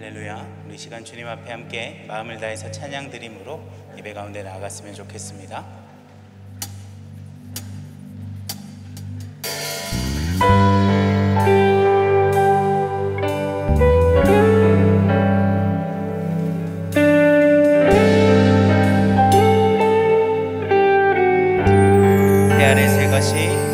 할렐루야. 우리 시간 주님 앞에 함께 마음을 다해서 찬양 드림으로 예배 가운데 나아갔으면 좋겠습니다. 해 아래 새 것이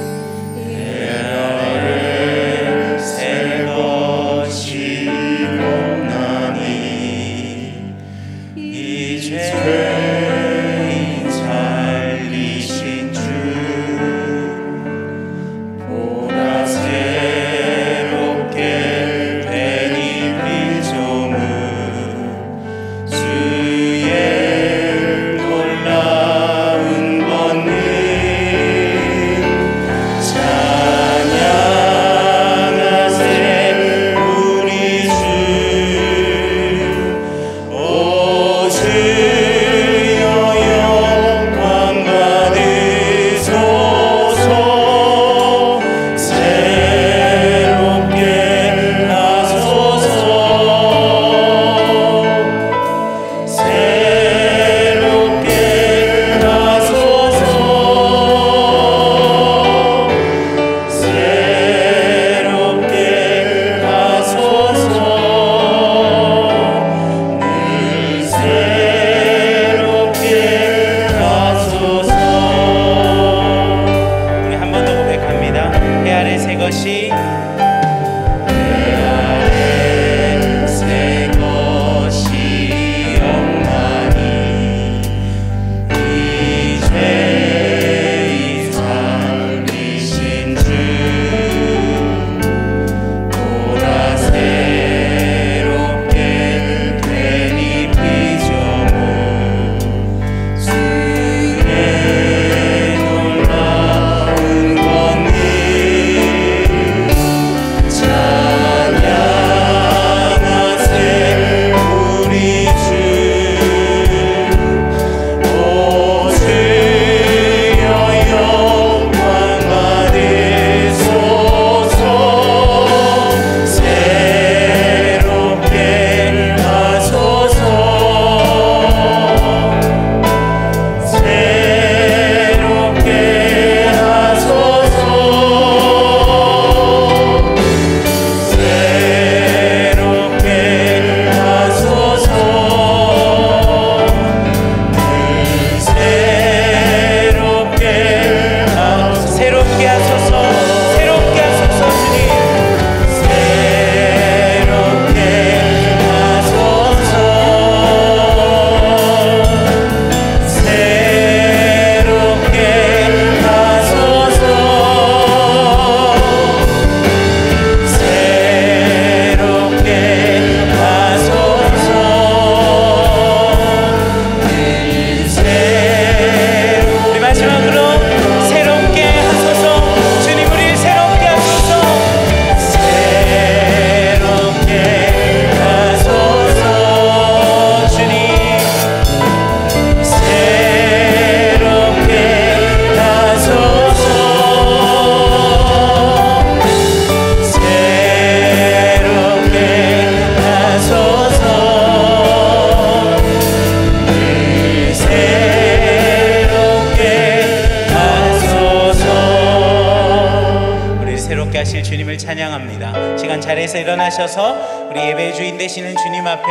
찬양합니다. 시간 자리에서 일어나셔서 우리 예배의 주인 되시는 주님 앞에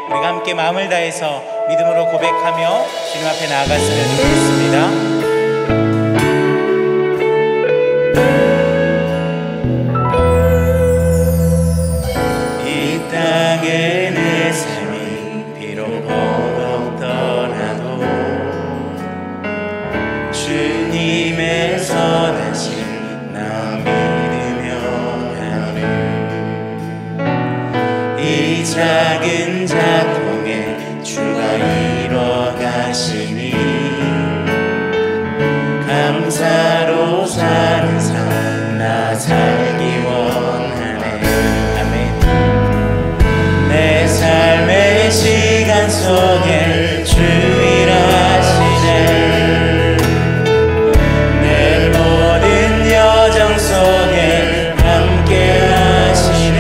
우리가 함께 마음을 다해서 믿음으로 고백하며 주님 앞에 나아갔으면 좋겠습니다. 작은 작동에 주가 이뤄가시니 감사로 사는 삶 나 살기 원하네. 아멘. 내 삶의 시간 속에 주 일하시네. 내 모든 여정 속에 함께 하시네.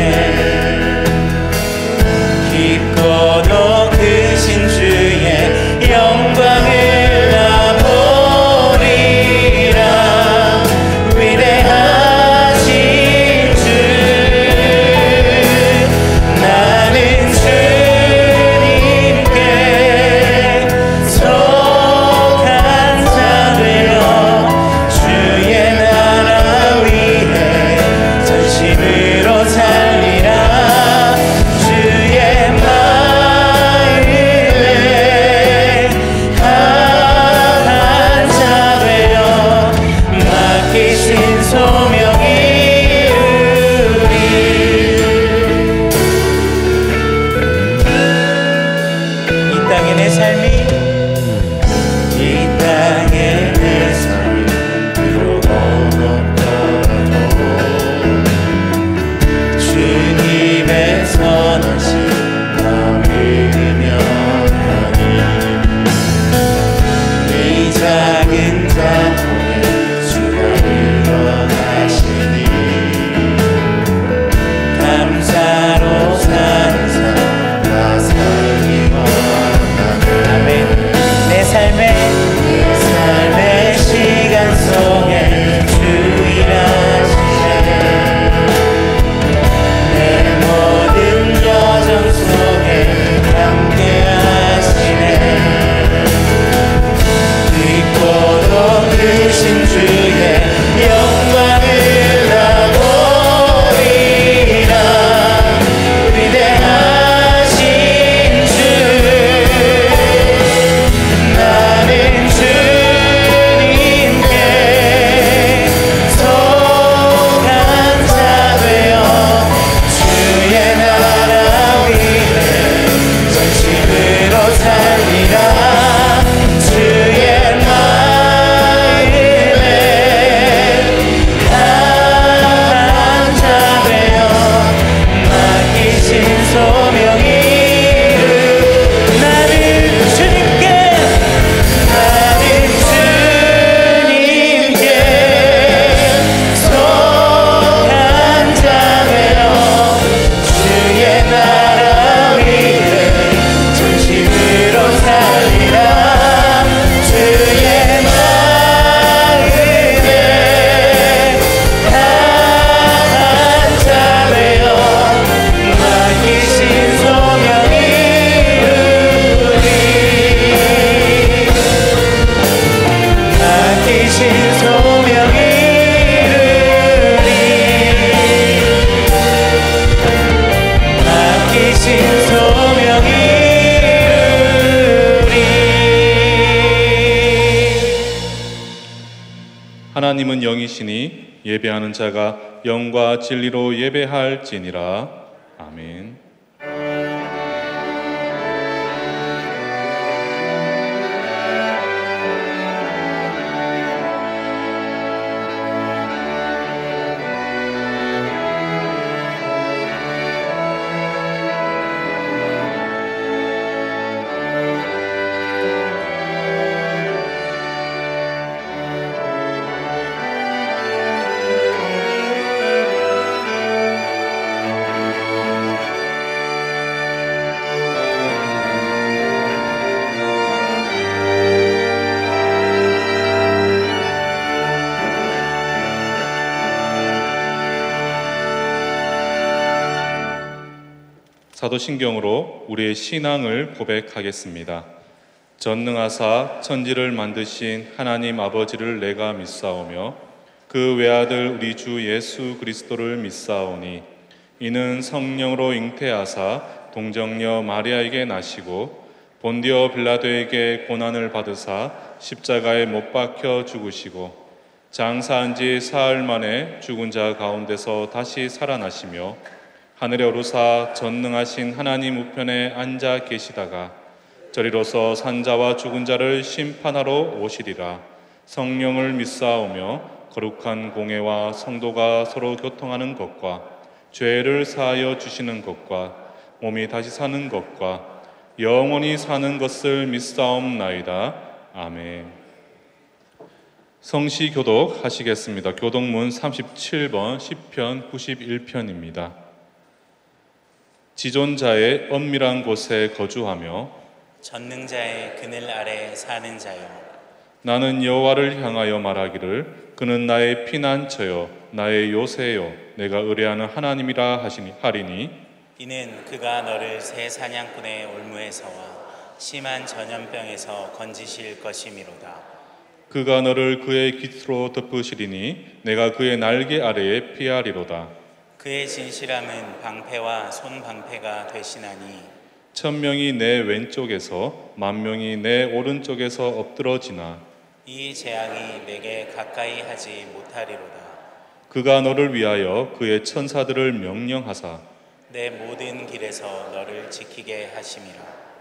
성령이시니 예배하는 자가 영과 진리로 예배할지니라. 아멘. 사도신경으로 우리의 신앙을 고백하겠습니다. 전능하사 천지를 만드신 하나님 아버지를 내가 믿사오며 그 외아들 우리 주 예수 그리스도를 믿사오니 이는 성령으로 잉태하사 동정녀 마리아에게 나시고 본디오 빌라도에게 고난을 받으사 십자가에 못 박혀 죽으시고 장사한 지 사흘 만에 죽은 자 가운데서 다시 살아나시며 하늘에 오르사 전능하신 하나님 우편에 앉아 계시다가 저리로서 산자와 죽은 자를 심판하러 오시리라. 성령을 믿사오며 거룩한 공회와 성도가 서로 교통하는 것과 죄를 사하여 주시는 것과 몸이 다시 사는 것과 영원히 사는 것을 믿사옵나이다. 아멘. 성시 교독 하시겠습니다. 교독문 37번 시편 91편입니다. 지존자의 엄밀한 곳에 거주하며 전능자의 그늘 아래 사는 자여, 나는 여호와를 향하여 말하기를 그는 나의 피난처요 나의 요새요 내가 의뢰하는 하나님이라 하리니 이는 그가 너를 새 사냥꾼의 올무에서와 심한 전염병에서 건지실 것이미로다. 그가 너를 그의 깃으로 덮으시리니 내가 그의 날개 아래에 피하리로다. 그의 진실함은 방패와 손방패가 되시나니 1000명이 내 왼쪽에서 10,000명이 내 오른쪽에서 엎드러지나 이 재앙이 내게 가까이 하지 못하리로다. 그가 너를 위하여 그의 천사들을 명령하사 내 모든 길에서 너를 지키게 하심이라.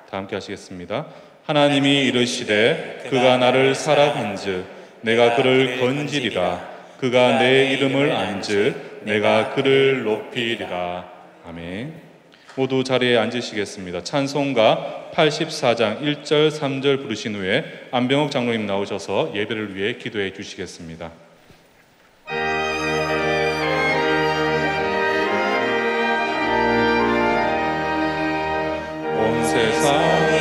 다 함께 하시겠습니다. 하나님이 이르시되 그가 나를 사랑한즉 내가 그를 건지리라. 그가 내 이름을 안즉 내가 그를 높이리라. 아멘. 모두 자리에 앉으시겠습니다. 찬송가 84장 1절 3절 부르신 후에 안병옥 장로님 나오셔서 예배를 위해 기도해 주시겠습니다. 온 세상이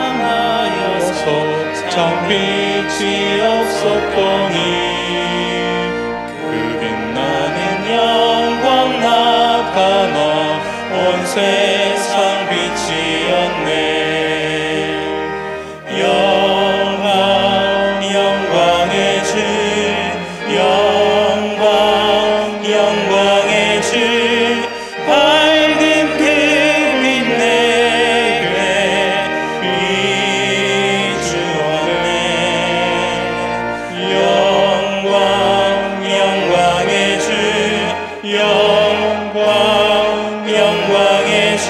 강하여서 참 빛이 없었거니 영광 나타나 온 세상 빛이었네. 영광의 주 영광의 주 밝은 그 빛 내게 비추었네. 영광의 주 영광의 주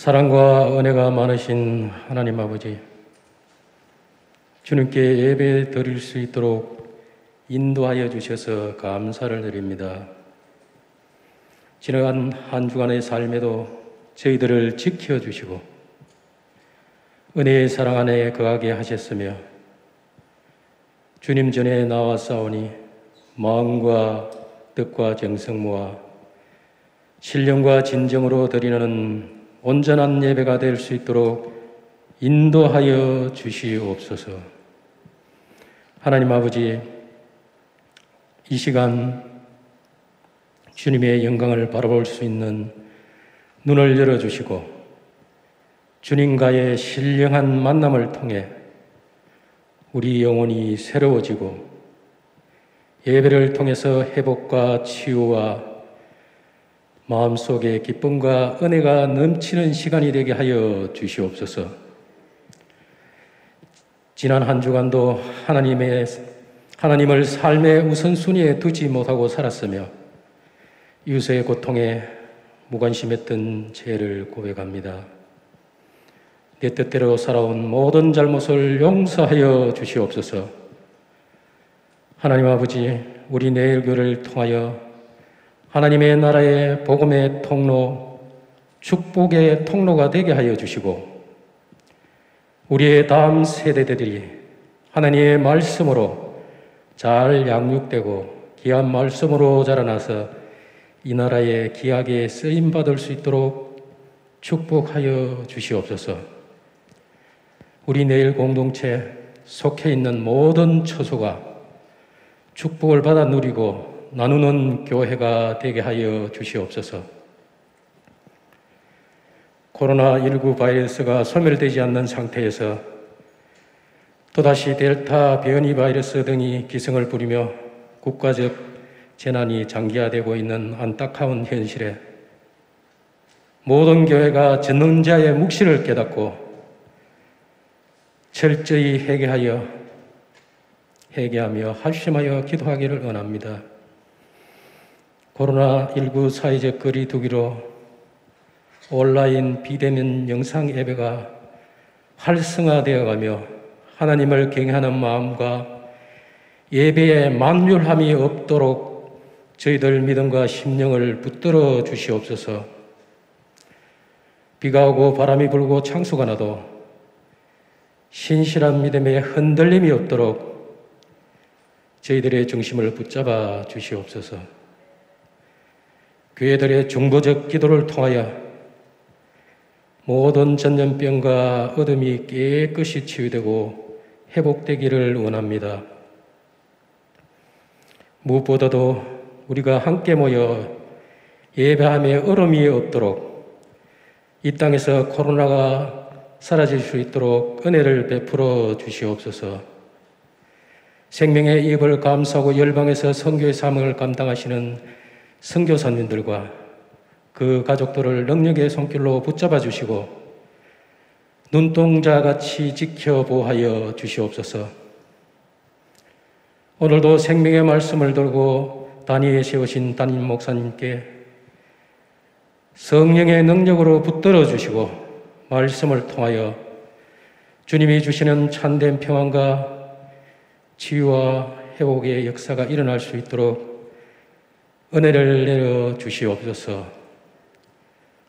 사랑과 은혜가 많으신 하나님 아버지, 주님께 예배 드릴 수 있도록 인도하여 주셔서 감사를 드립니다. 지나간 한 주간의 삶에도 저희들을 지켜주시고 은혜의 사랑 안에 거하게 하셨으며 주님 전에 나와 싸우니 마음과 뜻과 정성 모아 신령과 진정으로 드리는 온전한 예배가 될 수 있도록 인도하여 주시옵소서. 하나님 아버지, 이 시간 주님의 영광을 바라볼 수 있는 눈을 열어주시고 주님과의 신령한 만남을 통해 우리 영혼이 새로워지고 예배를 통해서 회복과 치유와 마음속에 기쁨과 은혜가 넘치는 시간이 되게 하여 주시옵소서. 지난 한 주간도 하나님을 삶의 우선순위에 두지 못하고 살았으며 이웃의 고통에 무관심했던 죄를 고백합니다. 내 뜻대로 살아온 모든 잘못을 용서하여 주시옵소서. 하나님 아버지, 우리 내일교를 통하여 하나님의 나라의 복음의 통로, 축복의 통로가 되게 하여 주시고 우리의 다음 세대들이 하나님의 말씀으로 잘 양육되고 귀한 말씀으로 자라나서 이 나라에 귀하게 쓰임받을 수 있도록 축복하여 주시옵소서. 우리 내일 공동체 속해 있는 모든 처소가 축복을 받아 누리고 나누는 교회가 되게 하여 주시옵소서. 코로나19 바이러스가 소멸되지 않는 상태에서 또다시 델타 변이 바이러스 등이 기승을 부리며 국가적 재난이 장기화되고 있는 안타까운 현실에 모든 교회가 전능자의 묵시를 깨닫고 철저히 회개하며 합심하여 기도하기를 원합니다. 코로나19 사회적 거리 두기로 온라인 비대면 영상 예배가 활성화되어가며 하나님을 경외하는 마음과 예배에 만율함이 없도록 저희들 믿음과 심령을 붙들어 주시옵소서. 비가 오고 바람이 불고 창수가 나도 신실한 믿음에 흔들림이 없도록 저희들의 중심을 붙잡아 주시옵소서. 교회들의 중보적 기도를 통하여 모든 전염병과 어둠이 깨끗이 치유되고 회복되기를 원합니다. 무엇보다도 우리가 함께 모여 예배함에 얼음이 없도록 이 땅에서 코로나가 사라질 수 있도록 은혜를 베풀어 주시옵소서. 생명의 이입을 감수하고 열방에서 선교의 사명을 감당하시는 선교사님들과 그 가족들을 능력의 손길로 붙잡아 주시고 눈동자같이 지켜보하여 주시옵소서. 오늘도 생명의 말씀을 들고 단위에 세우신 담임 목사님께 성령의 능력으로 붙들어 주시고 말씀을 통하여 주님이 주시는 참된 평안과 치유와 회복의 역사가 일어날 수 있도록 은혜를 내려 주시옵소서.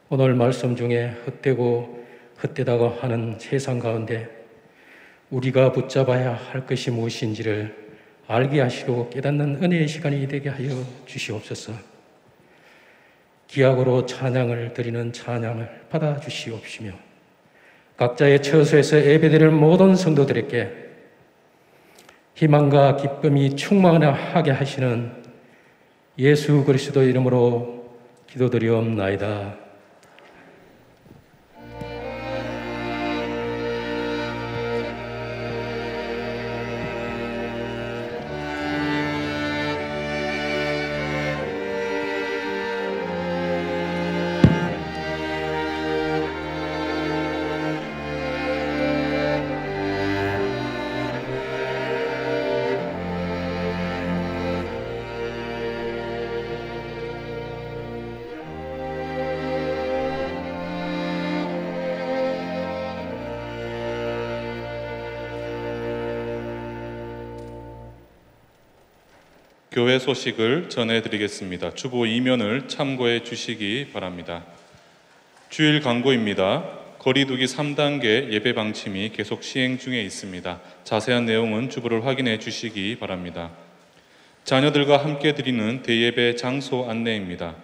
오늘 말씀 중에 헛되고 헛되다고 하는 세상 가운데 우리가 붙잡아야 할 것이 무엇인지를 알게 하시고 깨닫는 은혜의 시간이 되게 하여 주시옵소서. 기약으로 찬양을 드리는 찬양을 받아 주시옵시며 각자의 처소에서 예배드릴 모든 성도들에게 희망과 기쁨이 충만하게 하시는 예수 그리스도 이름으로 기도드리옵나이다. 교회 소식을 전해드리겠습니다. 주보 2면을 참고해 주시기 바랍니다. 주일 광고입니다. 거리두기 3단계 예배 방침이 계속 시행 중에 있습니다. 자세한 내용은 주보를 확인해 주시기 바랍니다. 자녀들과 함께 드리는 대예배 장소 안내입니다.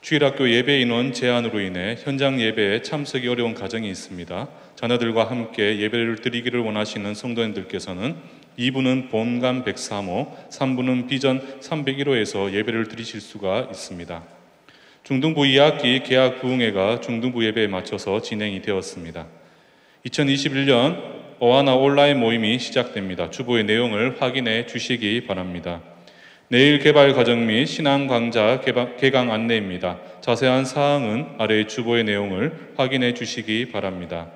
주일학교 예배 인원 제한으로 인해 현장 예배에 참석이 어려운 가정이 있습니다. 자녀들과 함께 예배를 드리기를 원하시는 성도님들께서는 2부는 본관 103호, 3부는 비전 301호에서 예배를 드리실 수가 있습니다. 중등부 2학기 개학 부흥회가 중등부 예배에 맞춰서 진행이 되었습니다. 2021년 어하나 온라인 모임이 시작됩니다. 주보의 내용을 확인해 주시기 바랍니다. 내일 개발 과정 및 신앙 강좌 개강 안내입니다. 자세한 사항은 아래 주보의 내용을 확인해 주시기 바랍니다.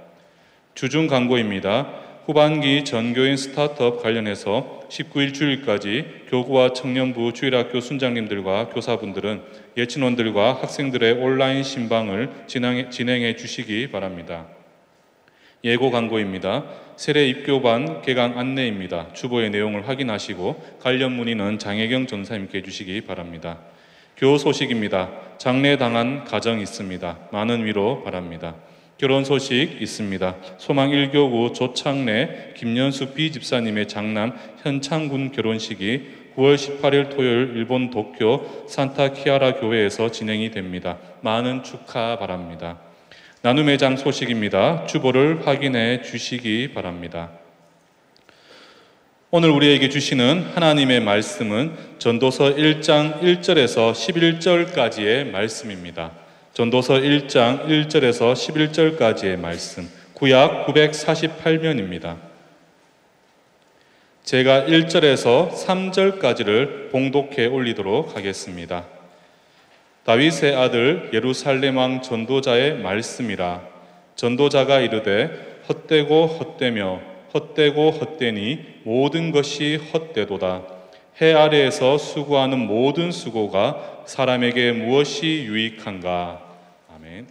주중 광고입니다. 후반기 전교인 스타트업 관련해서 19일 주일까지 교구와 청년부 주일학교 순장님들과 교사분들은 예친원들과 학생들의 온라인 신방을 진행해 주시기 바랍니다. 예고 광고입니다. 세례 입교반 개강 안내입니다. 주보의 내용을 확인하시고 관련 문의는 장혜경 전사님께 해주시기 바랍니다. 교우 소식입니다. 장례당한 가정 있습니다. 많은 위로 바랍니다. 결혼 소식 있습니다. 소망 1교구 조창래 김연숙 비집사님의 장남 현창군 결혼식이 9월 18일 토요일 일본 도쿄 산타키아라 교회에서 진행이 됩니다. 많은 축하 바랍니다. 나눔의 장 소식입니다. 주보를 확인해 주시기 바랍니다. 오늘 우리에게 주시는 하나님의 말씀은 전도서 1장 1절에서 11절까지의 말씀입니다. 전도서 1장 1절에서 11절까지의 말씀, 구약 948면입니다. 제가 1절에서 3절까지를 봉독해 올리도록 하겠습니다. 다윗의 아들 예루살렘 왕 전도자의 말씀이라. 전도자가 이르되 헛되고 헛되며 헛되고 헛되니 모든 것이 헛되도다. 해 아래에서 수고하는 모든 수고가 사람에게 무엇이 유익한가. 아멘.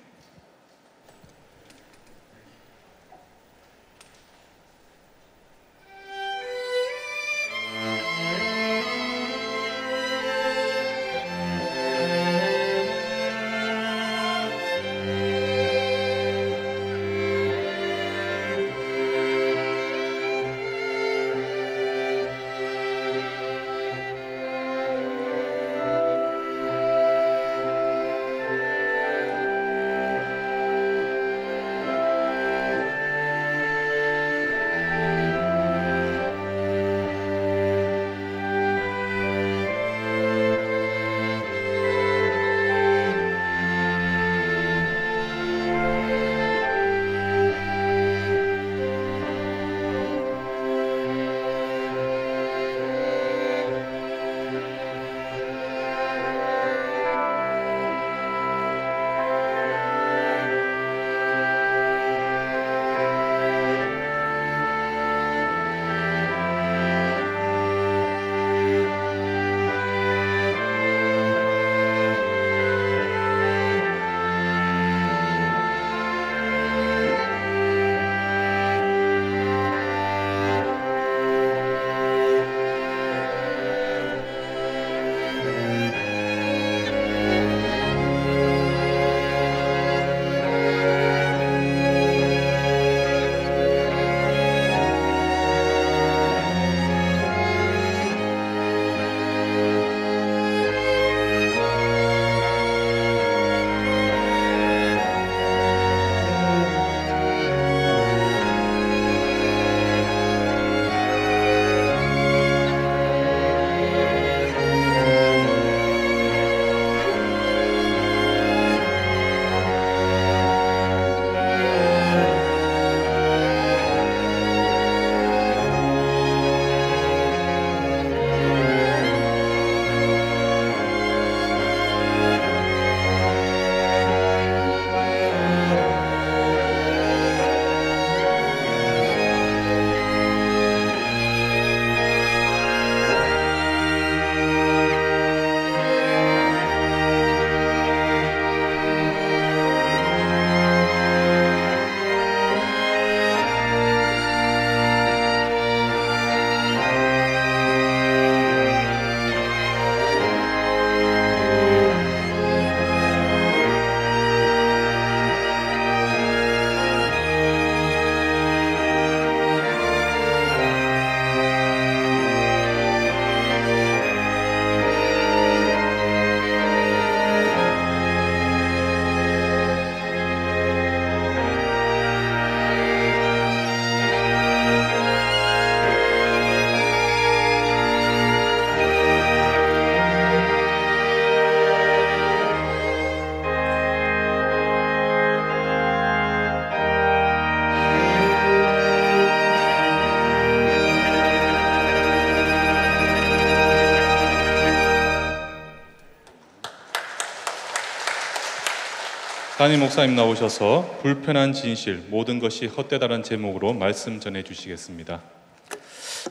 담임 목사님 나오셔서 불편한 진실, 모든 것이 헛되다는 제목으로 말씀 전해 주시겠습니다.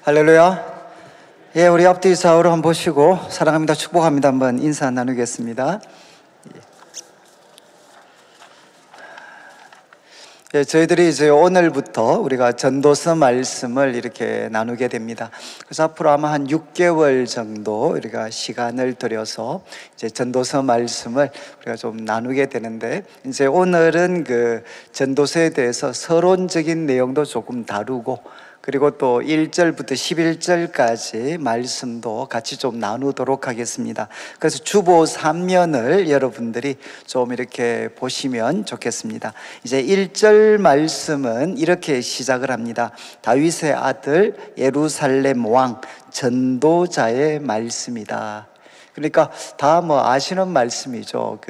할렐루야. 예, 우리 앞뒤 좌우로 한번 보시고 사랑합니다, 축복합니다 한번 인사 나누겠습니다. 예, 저희들이 이제 오늘부터 우리가 전도서 말씀을 이렇게 나누게 됩니다. 그래서 앞으로 아마 한 6개월 정도 우리가 시간을 들여서 이제 전도서 말씀을 우리가 좀 나누게 되는데, 이제 오늘은 그 전도서에 대해서 서론적인 내용도 조금 다루고, 그리고 또 1절부터 11절까지 말씀도 같이 좀 나누도록 하겠습니다. 그래서 주보 3면을 여러분들이 좀 이렇게 보시면 좋겠습니다. 이제 1절 말씀은 이렇게 시작을 합니다. 다윗의 아들 예루살렘 왕 전도자의 말씀이다. 그러니까 다 뭐 아시는 말씀이죠.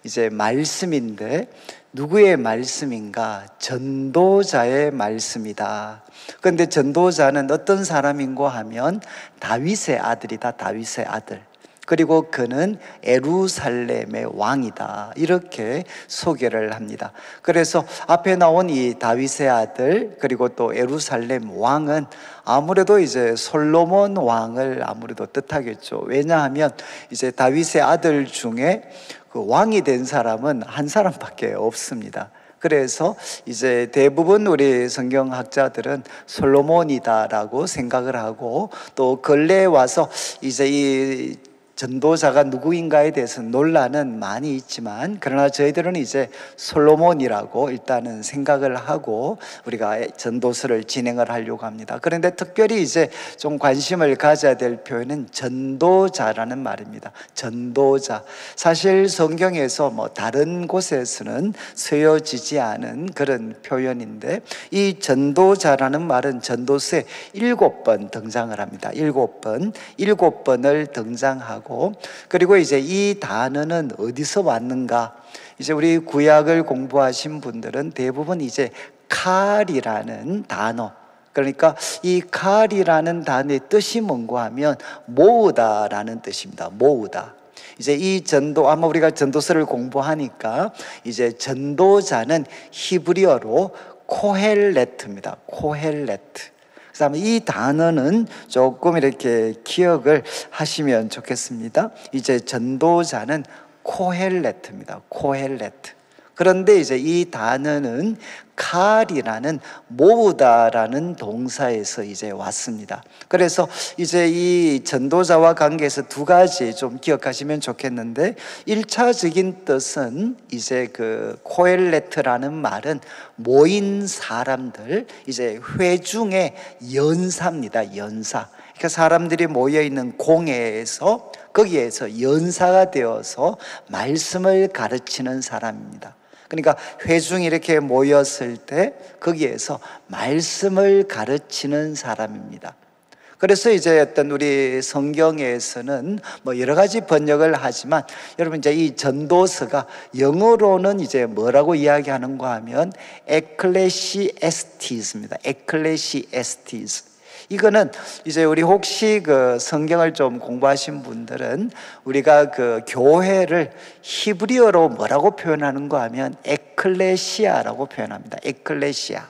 이제 말씀인데 누구의 말씀인가? 전도자의 말씀이다. 그런데 전도자는 어떤 사람인고 하면 다윗의 아들이다. 다윗의 아들. 그리고 그는 예루살렘의 왕이다. 이렇게 소개를 합니다. 그래서 앞에 나온 이 다윗의 아들 그리고 또 예루살렘 왕은 아무래도 이제 솔로몬 왕을 아무래도 뜻하겠죠. 왜냐하면 이제 다윗의 아들 중에 그 왕이 된 사람은 한 사람밖에 없습니다. 그래서 이제 대부분 우리 성경학자들은 솔로몬이다라고 생각을 하고, 또 근래에 와서 이제 이 전도자가 누구인가에 대해서 논란은 많이 있지만, 그러나 저희들은 이제 솔로몬이라고 일단은 생각을 하고 우리가 전도서를 진행을 하려고 합니다. 그런데 특별히 이제 좀 관심을 가져야 될 표현은 전도자라는 말입니다. 전도자. 사실 성경에서 뭐 다른 곳에서는 쓰여지지 않은 그런 표현인데, 이 전도자라는 말은 전도서에 7번 등장을 합니다. 7번을 등장하고, 그리고 이제 이 단어는 어디서 왔는가? 이제 우리 구약을 공부하신 분들은 대부분 이제 칼이라는 단어, 그러니까 이 칼이라는 단어의 뜻이 뭔가 하면 모으다라는 뜻입니다. 모으다. 이제 이 전도, 아마 우리가 전도서를 공부하니까 이제 전도자는 히브리어로 코헬레트입니다. 코헬레트. 이 단어는 조금 이렇게 기억을 하시면 좋겠습니다. 이제 전도자는 코헬레트입니다. 코헬레트. 그런데 이제 이 단어는 칼이라는 모으다라는 동사에서 이제 왔습니다. 그래서 이제 이 전도자와 관계에서 두 가지 좀 기억하시면 좋겠는데, 1차적인 뜻은 이제 그 코엘레트라는 말은 모인 사람들, 이제 회중의 연사입니다. 연사. 그러니까 사람들이 모여 있는 공회에서 거기에서 연사가 되어서 말씀을 가르치는 사람입니다. 그러니까 회중이 이렇게 모였을 때 거기에서 말씀을 가르치는 사람입니다. 그래서 이제 어떤 우리 성경에서는 뭐 여러 가지 번역을 하지만, 여러분 이제 이 전도서가 영어로는 이제 뭐라고 이야기하는가 하면 에클레시에스티스입니다. 에클레시에스티스. 이거는 이제 우리 혹시 그 성경을 좀 공부하신 분들은 우리가 그 교회를 히브리어로 뭐라고 표현하는가 하면 에클레시아라고 표현합니다. 에클레시아.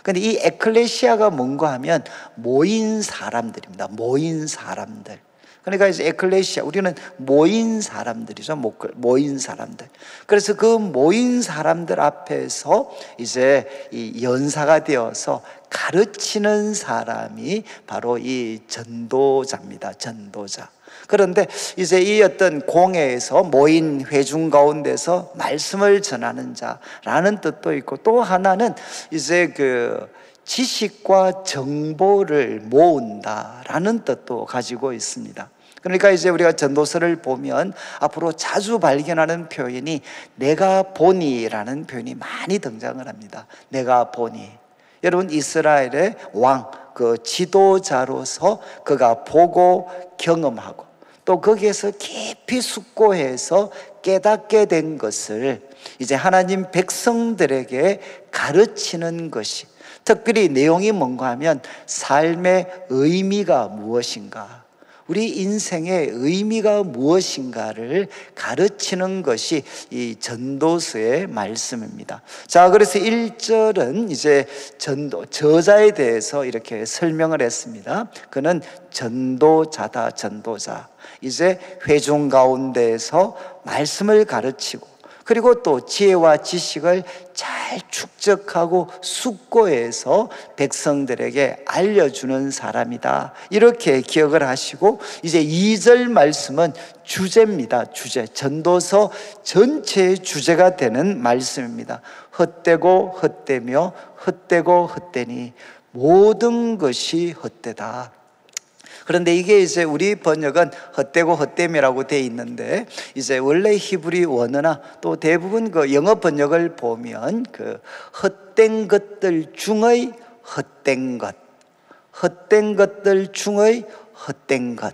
근데 이 에클레시아가 뭔가 하면 모인 사람들입니다. 모인 사람들. 그러니까 이제 에클레시아, 우리는 모인 사람들이죠. 모인 사람들. 그래서 그 모인 사람들 앞에서 이제 이 연사가 되어서 가르치는 사람이 바로 이 전도자입니다. 전도자. 그런데 이제 이 어떤 공회에서 모인 회중 가운데서 말씀을 전하는 자라는 뜻도 있고, 또 하나는 이제 그 지식과 정보를 모은다라는 뜻도 가지고 있습니다. 그러니까 이제 우리가 전도서를 보면 앞으로 자주 발견하는 표현이 내가 보니라는 표현이 많이 등장을 합니다. 내가 보니. 여러분, 이스라엘의 왕, 그 지도자로서 그가 보고 경험하고 또 거기에서 깊이 숙고해서 깨닫게 된 것을 이제 하나님 백성들에게 가르치는 것이, 특별히 내용이 뭔가 하면 삶의 의미가 무엇인가, 우리 인생의 의미가 무엇인가를 가르치는 것이 이 전도서의 말씀입니다. 자, 그래서 1절은 이제 저자에 대해서 이렇게 설명을 했습니다. 그는 전도자다, 전도자. 이제 회중 가운데에서 말씀을 가르치고, 그리고 또 지혜와 지식을 잘 축적하고 숙고해서 백성들에게 알려주는 사람이다, 이렇게 기억을 하시고, 이제 2절 말씀은 주제입니다. 주제, 전도서 전체의 주제가 되는 말씀입니다. 헛되고 헛되며 헛되고 헛되니 모든 것이 헛되다. 그런데 이게 이제 우리 번역은 헛되고 헛됨이라고 되어 있는데, 이제 원래 히브리 원어나 또 대부분 그 영어 번역을 보면 그 헛된 것들 중의 헛된 것, 헛된 것들 중의 헛된 것,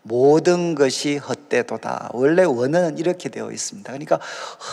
모든 것이 헛되도다. 원래 원어는 이렇게 되어 있습니다. 그러니까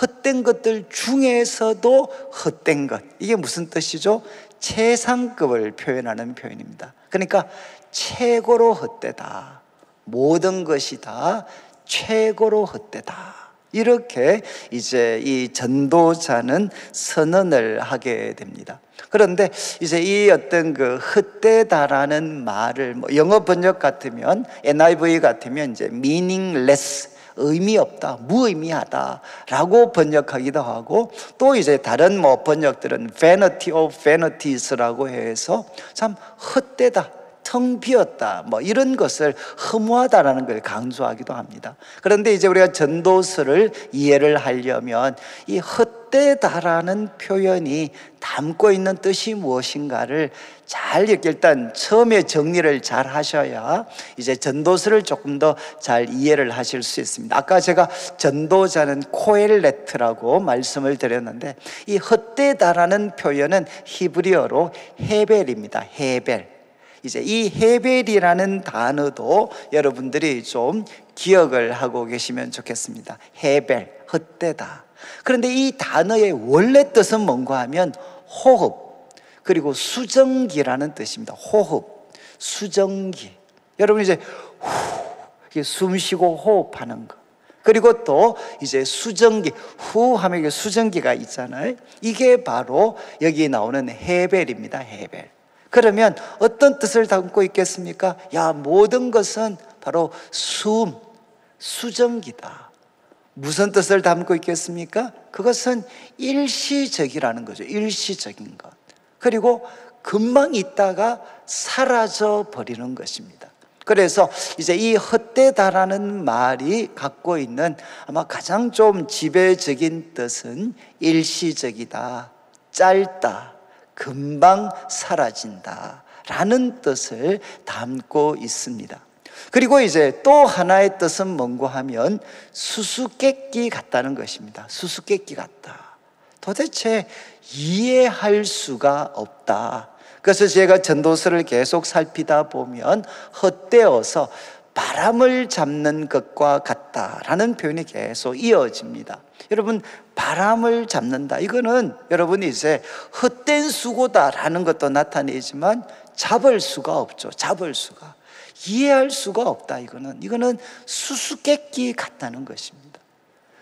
헛된 것들 중에서도 헛된 것, 이게 무슨 뜻이죠? 최상급을 표현하는 표현입니다. 그러니까 최고로 헛되다, 모든 것이 다 최고로 헛되다, 이렇게 이제 이 전도자는 선언을 하게 됩니다. 그런데 이제 이 어떤 그 헛되다라는 말을 영어 번역 같으면, NIV 같으면 이제 meaningless, 의미 없다, 무의미하다 라고 번역하기도 하고, 또 이제 다른 번역들은 vanity of vanities라고 해서 참 헛되다, 텅 비었다, 이런 것을 허무하다라는 걸 강조하기도 합니다. 그런데 이제 우리가 전도서를 이해를 하려면 이 헛되다라는 표현이 담고 있는 뜻이 무엇인가를 잘 이렇게 일단 처음에 정리를 잘 하셔야 이제 전도서를 조금 더 잘 이해를 하실 수 있습니다. 아까 제가 전도자는 코엘레트라고 말씀을 드렸는데, 이 헛되다라는 표현은 히브리어로 헤벨입니다. 헤벨. 이제 이 헤벨이라는 단어도 여러분들이 좀 기억을 하고 계시면 좋겠습니다. 헤벨, 헛되다. 그런데 이 단어의 원래 뜻은 뭔가 하면 호흡, 그리고 수정기라는 뜻입니다. 호흡, 수정기. 여러분 이제 숨 쉬고 호흡하는 거. 그리고 또 이제 수정기, 후 하면 이게 수정기가 있잖아요. 이게 바로 여기 나오는 헤벨입니다. 헤벨. 그러면 어떤 뜻을 담고 있겠습니까? 야, 모든 것은 바로 숨, 수정기다. 무슨 뜻을 담고 있겠습니까? 그것은 일시적이라는 거죠. 일시적인 것. 그리고 금방 있다가 사라져 버리는 것입니다. 그래서 이제 이 헛되다라는 말이 갖고 있는 아마 가장 좀 지배적인 뜻은 일시적이다, 짧다, 금방 사라진다 라는 뜻을 담고 있습니다. 그리고 이제 또 하나의 뜻은 뭔고 하면 수수께끼 같다는 것입니다. 수수께끼 같다. 도대체 이해할 수가 없다. 그래서 제가 전도서를 계속 살피다 보면 헛되어서 바람을 잡는 것과 같다라는 표현이 계속 이어집니다. 여러분, 바람을 잡는다, 이거는 여러분이 이제 헛된 수고다라는 것도 나타내지만 잡을 수가 없죠. 잡을 수가, 이해할 수가 없다. 이거는 수수께끼 같다는 것입니다.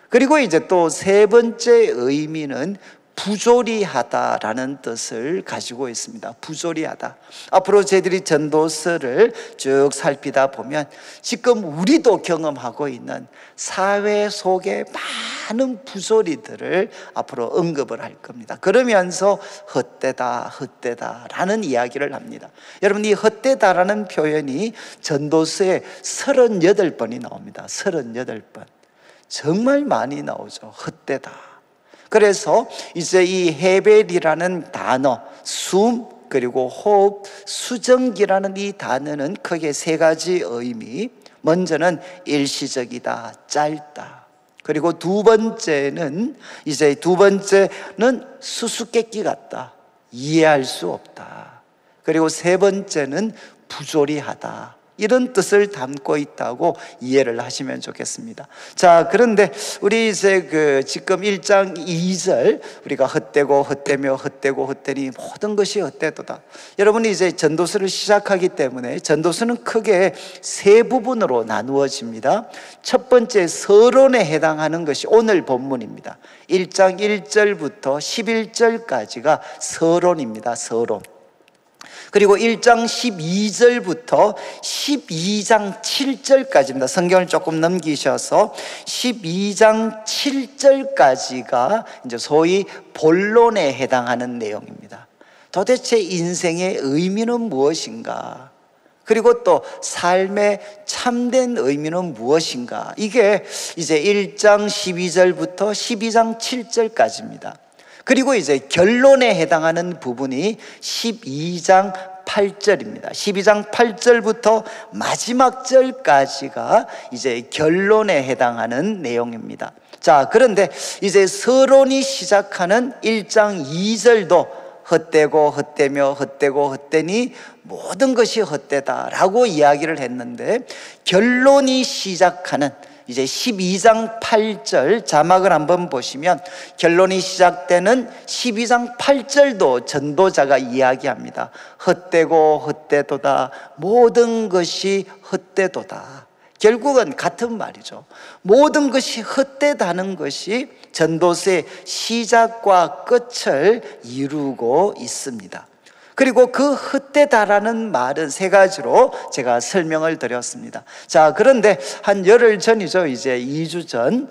그리고 이제 또 세 번째 의미는 부조리하다라는 뜻을 가지고 있습니다. 부조리하다. 앞으로 저희들이 전도서를 쭉 살피다 보면 지금 우리도 경험하고 있는 사회 속의 많은 부조리들을 앞으로 언급을 할 겁니다. 그러면서 헛되다라는 이야기를 합니다. 여러분, 이 헛되다라는 표현이 전도서에 38번이 나옵니다. 38번. 정말 많이 나오죠. 헛되다. 그래서 이제 이 헤벨이라는 단어, 숨, 그리고 호흡, 수정기라는 이 단어는 크게 세 가지 의미. 먼저는 일시적이다, 짧다. 그리고 두 번째는 수수께끼 같다, 이해할 수 없다. 그리고 세 번째는 부조리하다, 이런 뜻을 담고 있다고 이해를 하시면 좋겠습니다. 자, 그런데 우리 이제 지금 1장 2절 우리가 헛되고 헛되며 헛되고 헛되니 모든 것이 헛되도다. 여러분이 이제 전도서를 시작하기 때문에 전도서는 크게 세 부분으로 나누어집니다. 첫 번째 서론에 해당하는 것이 오늘 본문입니다. 1장 1절부터 11절까지가 서론입니다. 서론. 그리고 1장 12절부터 12장 7절까지입니다. 성경을 조금 넘기셔서 12장 7절까지가 이제 소위 본론에 해당하는 내용입니다. 도대체 인생의 의미는 무엇인가? 그리고 또 삶의 참된 의미는 무엇인가? 이게 이제 1장 12절부터 12장 7절까지입니다. 그리고 이제 결론에 해당하는 부분이 12장 8절입니다. 12장 8절부터 마지막 절까지가 이제 결론에 해당하는 내용입니다. 자, 그런데 이제 서론이 시작하는 1장 2절도 헛되고 헛되며 헛되고 헛되니 모든 것이 헛되다라고 이야기를 했는데, 결론이 시작하는 이제 12장 8절 자막을 한번 보시면 결론이 시작되는 12장 8절도 전도자가 이야기합니다. 헛되고 헛되도다, 모든 것이 헛되도다. 결국은 같은 말이죠. 모든 것이 헛되다는 것이 전도서의 시작과 끝을 이루고 있습니다. 그리고 그 헛되다라는 말은 세 가지로 제가 설명을 드렸습니다. 자, 그런데 한 열흘 전이죠. 이제 2주 전,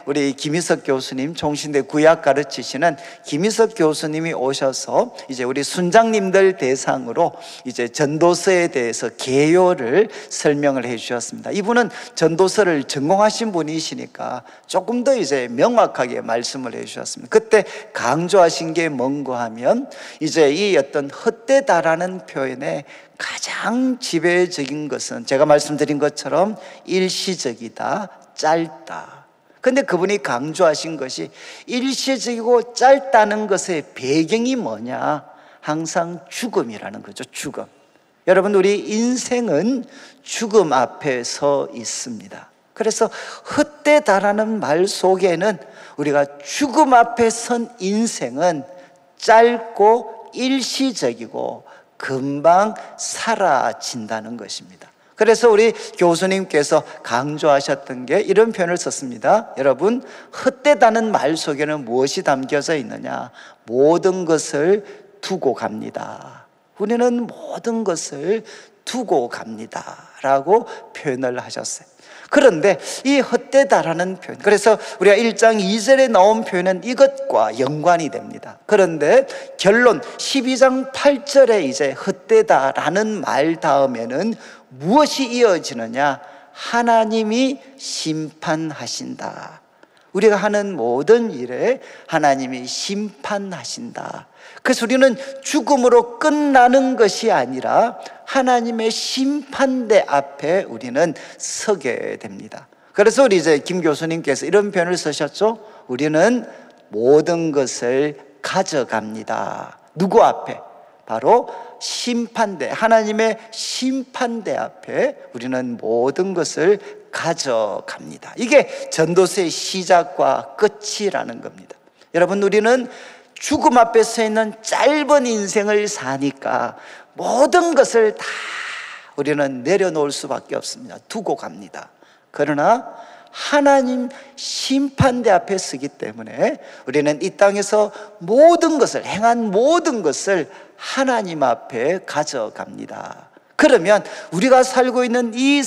우리 김희석 교수님, 종신대 구약 가르치시는 김희석 교수님이 오셔서 이제 우리 순장님들 대상으로 이제 전도서에 대해서 개요를 설명을 해 주셨습니다. 이분은 전도서를 전공하신 분이시니까 조금 더 이제 명확하게 말씀을 해 주셨습니다. 그때 강조하신 게 뭔가 하면 이제 이 어떤 헛되다라는 표현의 가장 지배적인 것은 제가 말씀드린 것처럼 일시적이다, 짧다. 근데 그분이 강조하신 것이 일시적이고 짧다는 것의 배경이 뭐냐? 항상 죽음이라는 거죠. 죽음. 여러분, 우리 인생은 죽음 앞에 서 있습니다. 그래서 헛되다라는 말 속에는 우리가 죽음 앞에 선 인생은 짧고 일시적이고 금방 사라진다는 것입니다. 그래서 우리 교수님께서 강조하셨던 게 이런 표현을 썼습니다. 여러분, 헛되다는 말 속에는 무엇이 담겨져 있느냐? 모든 것을 두고 갑니다. 우리는 모든 것을 두고 갑니다 라고 표현을 하셨어요. 그런데 이 헛되다라는 표현, 그래서 우리가 1장 2절에 나온 표현은 이것과 연관이 됩니다. 그런데 결론 12장 8절에 이제 헛되다라는 말 다음에는 무엇이 이어지느냐? 하나님이 심판하신다. 우리가 하는 모든 일에 하나님이 심판하신다. 그래서 우리는 죽음으로 끝나는 것이 아니라 하나님의 심판대 앞에 우리는 서게 됩니다. 그래서 우리 이제 김 교수님께서 이런 표현을 쓰셨죠. 우리는 모든 것을 가져갑니다. 누구 앞에? 바로 심판대, 하나님의 심판대 앞에 우리는 모든 것을 가져갑니다. 이게 전도서의 시작과 끝이라는 겁니다. 여러분, 우리는 죽음 앞에 서 있는 짧은 인생을 사니까 모든 것을 다 우리는 내려놓을 수밖에 없습니다. 두고 갑니다. 그러나 하나님 심판대 앞에 서기 때문에 우리는 이 땅에서 모든 것을, 행한 모든 것을 하나님 앞에 가져갑니다. 그러면 우리가 살고 있는 이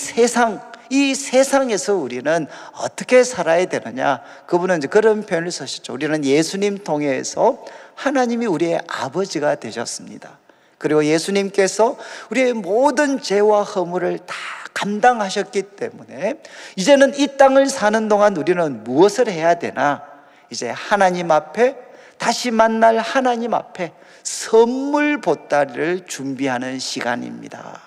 세상에서 우리는 어떻게 살아야 되느냐? 그분은 이제 그런 표현을 쓰셨죠. 우리는 예수님 통해서 하나님이 우리의 아버지가 되셨습니다. 그리고 예수님께서 우리의 모든 죄와 허물을 다 감당하셨기 때문에 이제는 이 땅을 사는 동안 우리는 무엇을 해야 되나? 이제 하나님 앞에, 다시 만날 하나님 앞에 선물 보따리를 준비하는 시간입니다.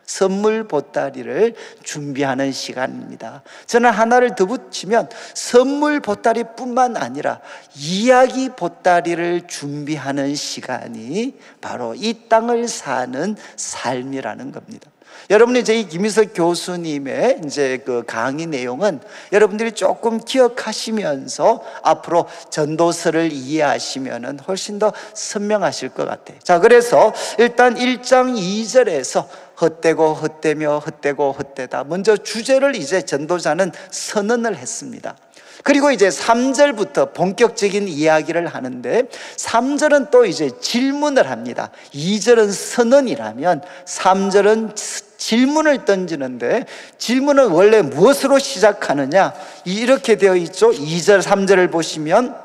선물 보따리를 준비하는 시간입니다. 저는 하나를 더 붙이면 선물 보따리뿐만 아니라 이야기 보따리를 준비하는 시간이 바로 이 땅을 사는 삶이라는 겁니다. 여러분이 이제 이 김희석 교수님의 이제 그 강의 내용은 여러분들이 조금 기억하시면서 앞으로 전도서를 이해하시면은 훨씬 더 선명하실 것 같아요. 자, 그래서 일단 1장 2절에서 헛되고 헛되며 헛되고 헛되다. 먼저 주제를 이제 전도자는 선언을 했습니다. 그리고 이제 3절부터 본격적인 이야기를 하는데 3절은 또 이제 질문을 합니다. 2절은 선언이라면 3절은 질문을 던지는데 질문은 원래 무엇으로 시작하느냐? 이렇게 되어 있죠. 2절, 3절을 보시면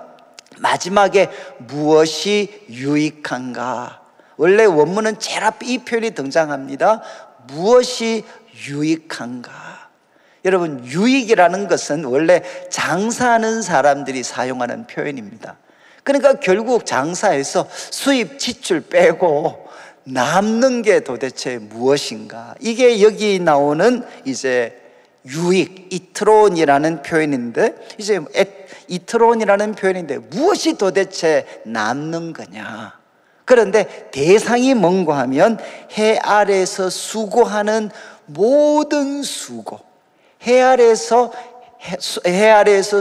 마지막에 무엇이 유익한가? 원래 원문은 제일 앞에 이 표현이 등장합니다. 무엇이 유익한가? 여러분, 유익이라는 것은 원래 장사하는 사람들이 사용하는 표현입니다. 그러니까 결국 장사에서 수입 지출 빼고 남는 게 도대체 무엇인가? 이게 여기 나오는 이제 유익, 이트론이라는 표현인데, 이제 이트론이라는 표현인데 무엇이 도대체 남는 거냐? 그런데 대상이 뭔가 하면 해 아래에서 수고하는 모든 수고, 해 아래에서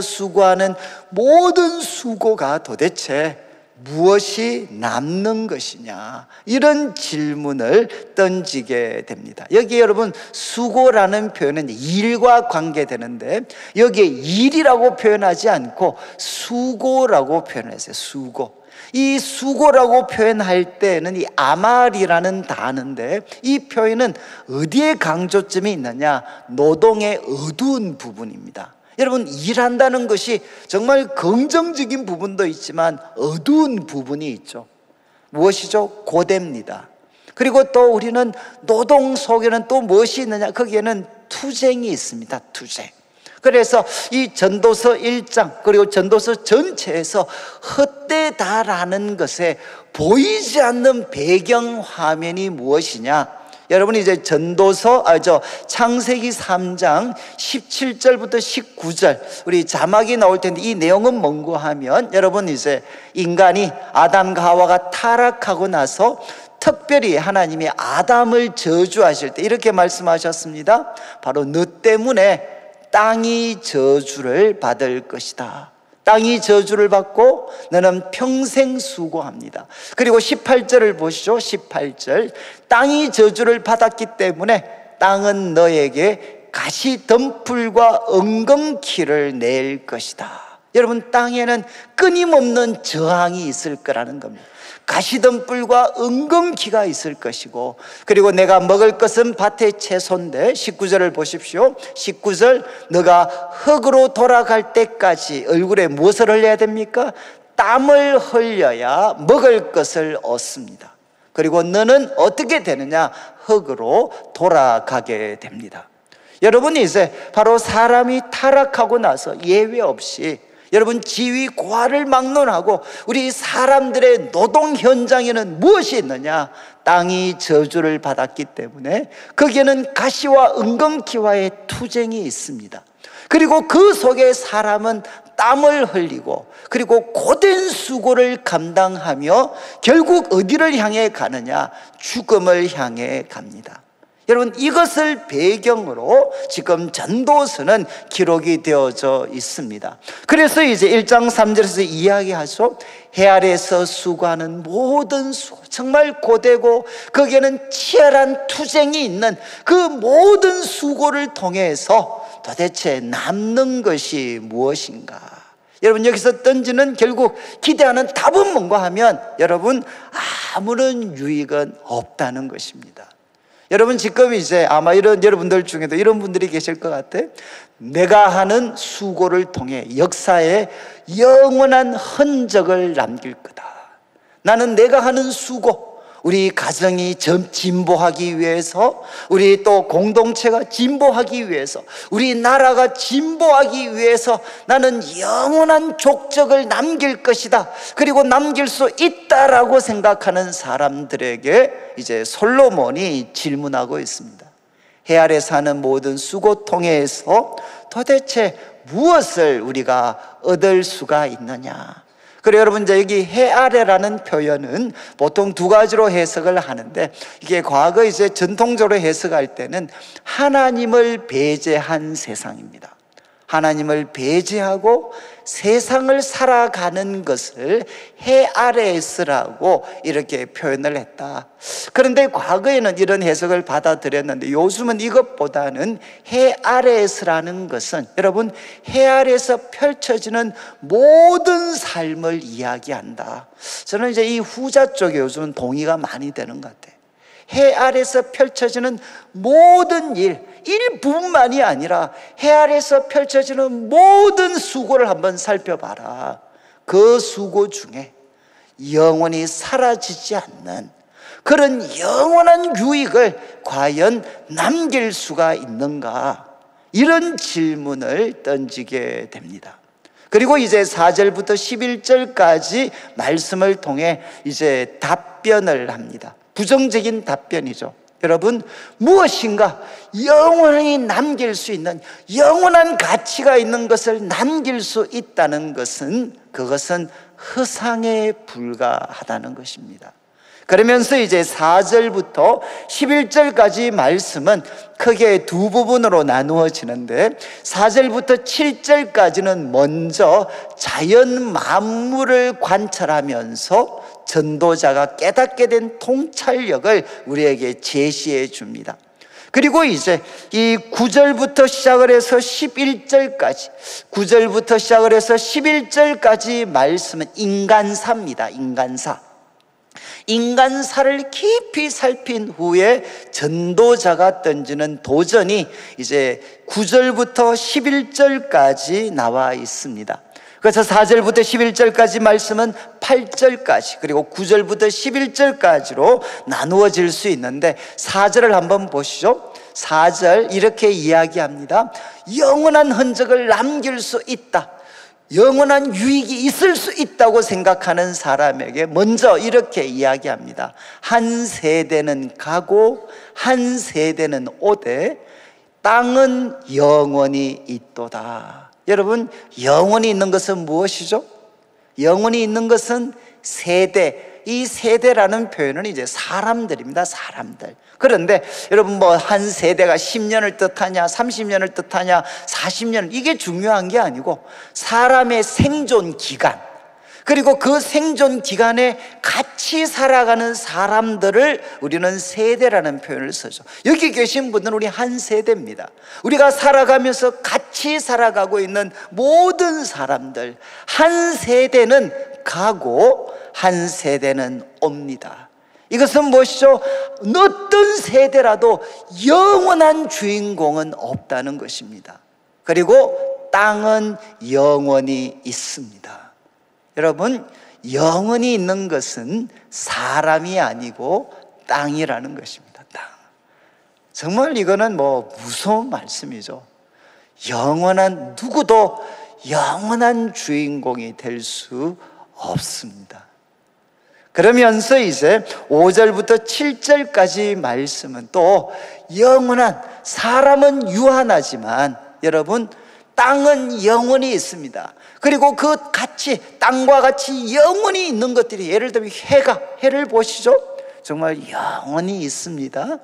수고하는 모든 수고가 도대체 무엇이 남는 것이냐, 이런 질문을 던지게 됩니다. 여기 여러분 수고라는 표현은 일과 관계되는데 여기에 일이라고 표현하지 않고 수고라고 표현했어요. 수고. 이 수고라고 표현할 때는 이 아말이라는 단어인데 이 표현은 어디에 강조점이 있느냐? 노동의 어두운 부분입니다. 여러분, 일한다는 것이 정말 긍정적인 부분도 있지만 어두운 부분이 있죠. 무엇이죠? 고됩니다. 그리고 또 우리는 노동 속에는 또 무엇이 있느냐? 거기에는 투쟁이 있습니다. 투쟁. 그래서 이 전도서 1장 그리고 전도서 전체에서 헛되다라는 것에 보이지 않는 배경 화면이 무엇이냐? 여러분, 이제 창세기 3장 17절부터 19절 우리 자막이 나올 텐데 이 내용은 뭔고 하면, 여러분 이제 인간이 아담과 하와가 타락하고 나서 특별히 하나님이 아담을 저주하실 때 이렇게 말씀하셨습니다. 바로 너 때문에 땅이 저주를 받을 것이다. 땅이 저주를 받고 너는 평생 수고합니다. 그리고 18절을 보시죠. 18절, 땅이 저주를 받았기 때문에 땅은 너에게 가시덤불과 엉겅퀴를 낼 것이다. 여러분, 땅에는 끊임없는 저항이 있을 거라는 겁니다. 가시덤불과 엉겅퀴가 있을 것이고, 그리고 내가 먹을 것은 밭의 채소인데 19절을 보십시오. 19절, 너가 흙으로 돌아갈 때까지 얼굴에 무엇을 흘려야 됩니까? 땀을 흘려야 먹을 것을 얻습니다. 그리고 너는 어떻게 되느냐? 흙으로 돌아가게 됩니다. 여러분이 이제 바로 사람이 타락하고 나서 예외 없이 여러분 지위 고하를 막론하고 우리 사람들의 노동 현장에는 무엇이 있느냐? 땅이 저주를 받았기 때문에 거기에는 가시와 엉겅퀴와의 투쟁이 있습니다. 그리고 그 속에 사람은 땀을 흘리고 그리고 고된 수고를 감당하며 결국 어디를 향해 가느냐? 죽음을 향해 갑니다. 여러분, 이것을 배경으로 지금 전도서는 기록이 되어져 있습니다. 그래서 이제 1장 3절에서 이야기하죠. 해 아래에서 수고하는 모든 수고, 정말 고되고 거기에는 치열한 투쟁이 있는 그 모든 수고를 통해서 도대체 남는 것이 무엇인가? 여러분, 여기서 던지는 결국 기대하는 답은 뭔가 하면 여러분, 아무런 유익은 없다는 것입니다. 여러분, 지금 이제 아마 여러분들 중에도 이런 분들이 계실 것 같아요. 내가 하는 수고를 통해 역사에 영원한 흔적을 남길 거다. 나는 내가 하는 수고, 우리 가정이 진보하기 위해서, 우리 또 공동체가 진보하기 위해서, 우리 나라가 진보하기 위해서 나는 영원한 족적을 남길 것이다. 그리고 남길 수 있다라고 생각하는 사람들에게 이제 솔로몬이 질문하고 있습니다. 해 아래 사는 모든 수고 통해서 도대체 무엇을 우리가 얻을 수가 있느냐? 그리고 여러분 이제 여기 해 아래라는 표현은 보통 두 가지로 해석을 하는데, 이게 과거 이제 전통적으로 해석할 때는 하나님을 배제한 세상입니다. 하나님을 배제하고 세상을 살아가는 것을 해 아래에서라고 이렇게 표현을 했다. 그런데 과거에는 이런 해석을 받아들였는데 요즘은 이것보다는 해 아래에서라는 것은 여러분 해 아래에서 펼쳐지는 모든 삶을 이야기한다. 저는 이제 이 후자 쪽에 요즘은 동의가 많이 되는 것 같아요. 해 아래에서 펼쳐지는 모든 일부분만이 아니라 해 아래에서 펼쳐지는 모든 수고를 한번 살펴봐라. 그 수고 중에 영원히 사라지지 않는 그런 영원한 유익을 과연 남길 수가 있는가? 이런 질문을 던지게 됩니다. 그리고 이제 4절부터 11절까지 말씀을 통해 이제 답변을 합니다. 부정적인 답변이죠. 여러분, 무엇인가 영원히 남길 수 있는 영원한 가치가 있는 것을 남길 수 있다는 것은 그것은 허상에 불과하다는 것입니다. 그러면서 이제 4절부터 11절까지 말씀은 크게 두 부분으로 나누어지는데 4절부터 7절까지는 먼저 자연 만물을 관찰하면서 전도자가 깨닫게 된 통찰력을 우리에게 제시해 줍니다. 그리고 이제 이 9절부터 시작을 해서 11절까지 9절부터 시작을 해서 11절까지 말씀은 인간사입니다. 인간사를 깊이 살핀 후에 전도자가 던지는 도전이 이제 9절부터 11절까지 나와 있습니다. 그래서 4절부터 11절까지 말씀은 8절까지 그리고 9절부터 11절까지로 나누어질 수 있는데 4절을 한번 보시죠. 4절 이렇게 이야기합니다. 영원한 흔적을 남길 수 있다, 영원한 유익이 있을 수 있다고 생각하는 사람에게 먼저 이렇게 이야기합니다. 한 세대는 가고 한 세대는 오되 땅은 영원히 있도다. 여러분, 영원히 있는 것은 무엇이죠? 영원히 있는 것은 세대. 이 세대라는 표현은 이제 사람들입니다. 사람들. 그런데 여러분 뭐 한 세대가 10년을 뜻하냐 30년을 뜻하냐 40년, 이게 중요한 게 아니고 사람의 생존 기간, 그리고 그 생존 기간에 같이 살아가는 사람들을 우리는 세대라는 표현을 쓰죠. 여기 계신 분들은 우리 한 세대입니다. 우리가 살아가면서 같이 살아가고 있는 모든 사람들, 한 세대는 가고 한 세대는 옵니다. 이것은 무엇이죠? 어떤 세대라도 영원한 주인공은 없다는 것입니다. 그리고 땅은 영원히 있습니다. 여러분, 영원히 있는 것은 사람이 아니고 땅이라는 것입니다. 땅. 정말 이거는 뭐 무서운 말씀이죠. 영원한, 누구도 영원한 주인공이 될 수 없습니다. 그러면서 이제 5절부터 7절까지 말씀은 또 영원한, 사람은 유한하지만 여러분 땅은 영원히 있습니다. 그리고 그 같이 땅과 같이 영원히 있는 것들이, 예를 들면 해를 보시죠. 정말 영원히 있습니다.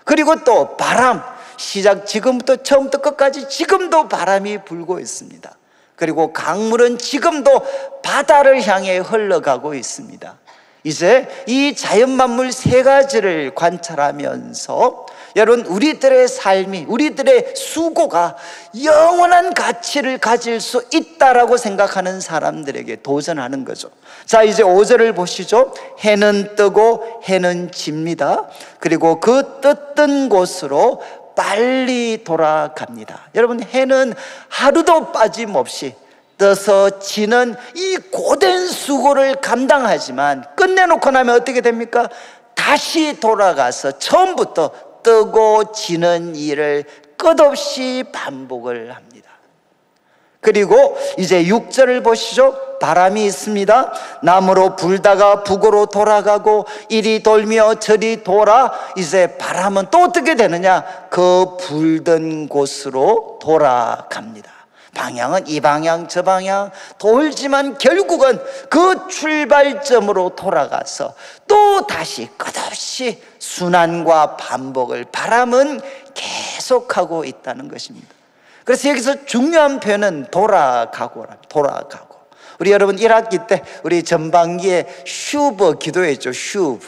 그리고 또 바람, 지금부터 처음부터 끝까지 지금도 바람이 불고 있습니다. 그리고 강물은 지금도 바다를 향해 흘러가고 있습니다. 이제 이 자연만물 세 가지를 관찰하면서 여러분, 우리들의 삶이, 우리들의 수고가 영원한 가치를 가질 수 있다라고 생각하는 사람들에게 도전하는 거죠. 자, 이제 5절을 보시죠. 해는 뜨고 해는 집니다. 그리고 그 떴던 곳으로 빨리 돌아갑니다. 여러분, 해는 하루도 빠짐없이 떠서 지는 이 고된 수고를 감당하지만 끝내놓고 나면 어떻게 됩니까? 다시 돌아가서 처음부터 뜨고 지는 일을 끝없이 반복을 합니다. 그리고 이제 6절을 보시죠. 바람이 있습니다. 남으로 불다가 북으로 돌아가고 이리 돌며 저리 돌아, 이제 바람은 또 어떻게 되느냐? 그 불던 곳으로 돌아갑니다. 방향은 이 방향 저 방향 돌지만 결국은 그 출발점으로 돌아가서 또 다시 끝없이 순환과 반복을 바람은 계속하고 있다는 것입니다. 그래서 여기서 중요한 표현은 돌아가고랍니다. 돌아가고. 우리 여러분 1학기 때 우리 전반기에 슈브 기도했죠. 슈브.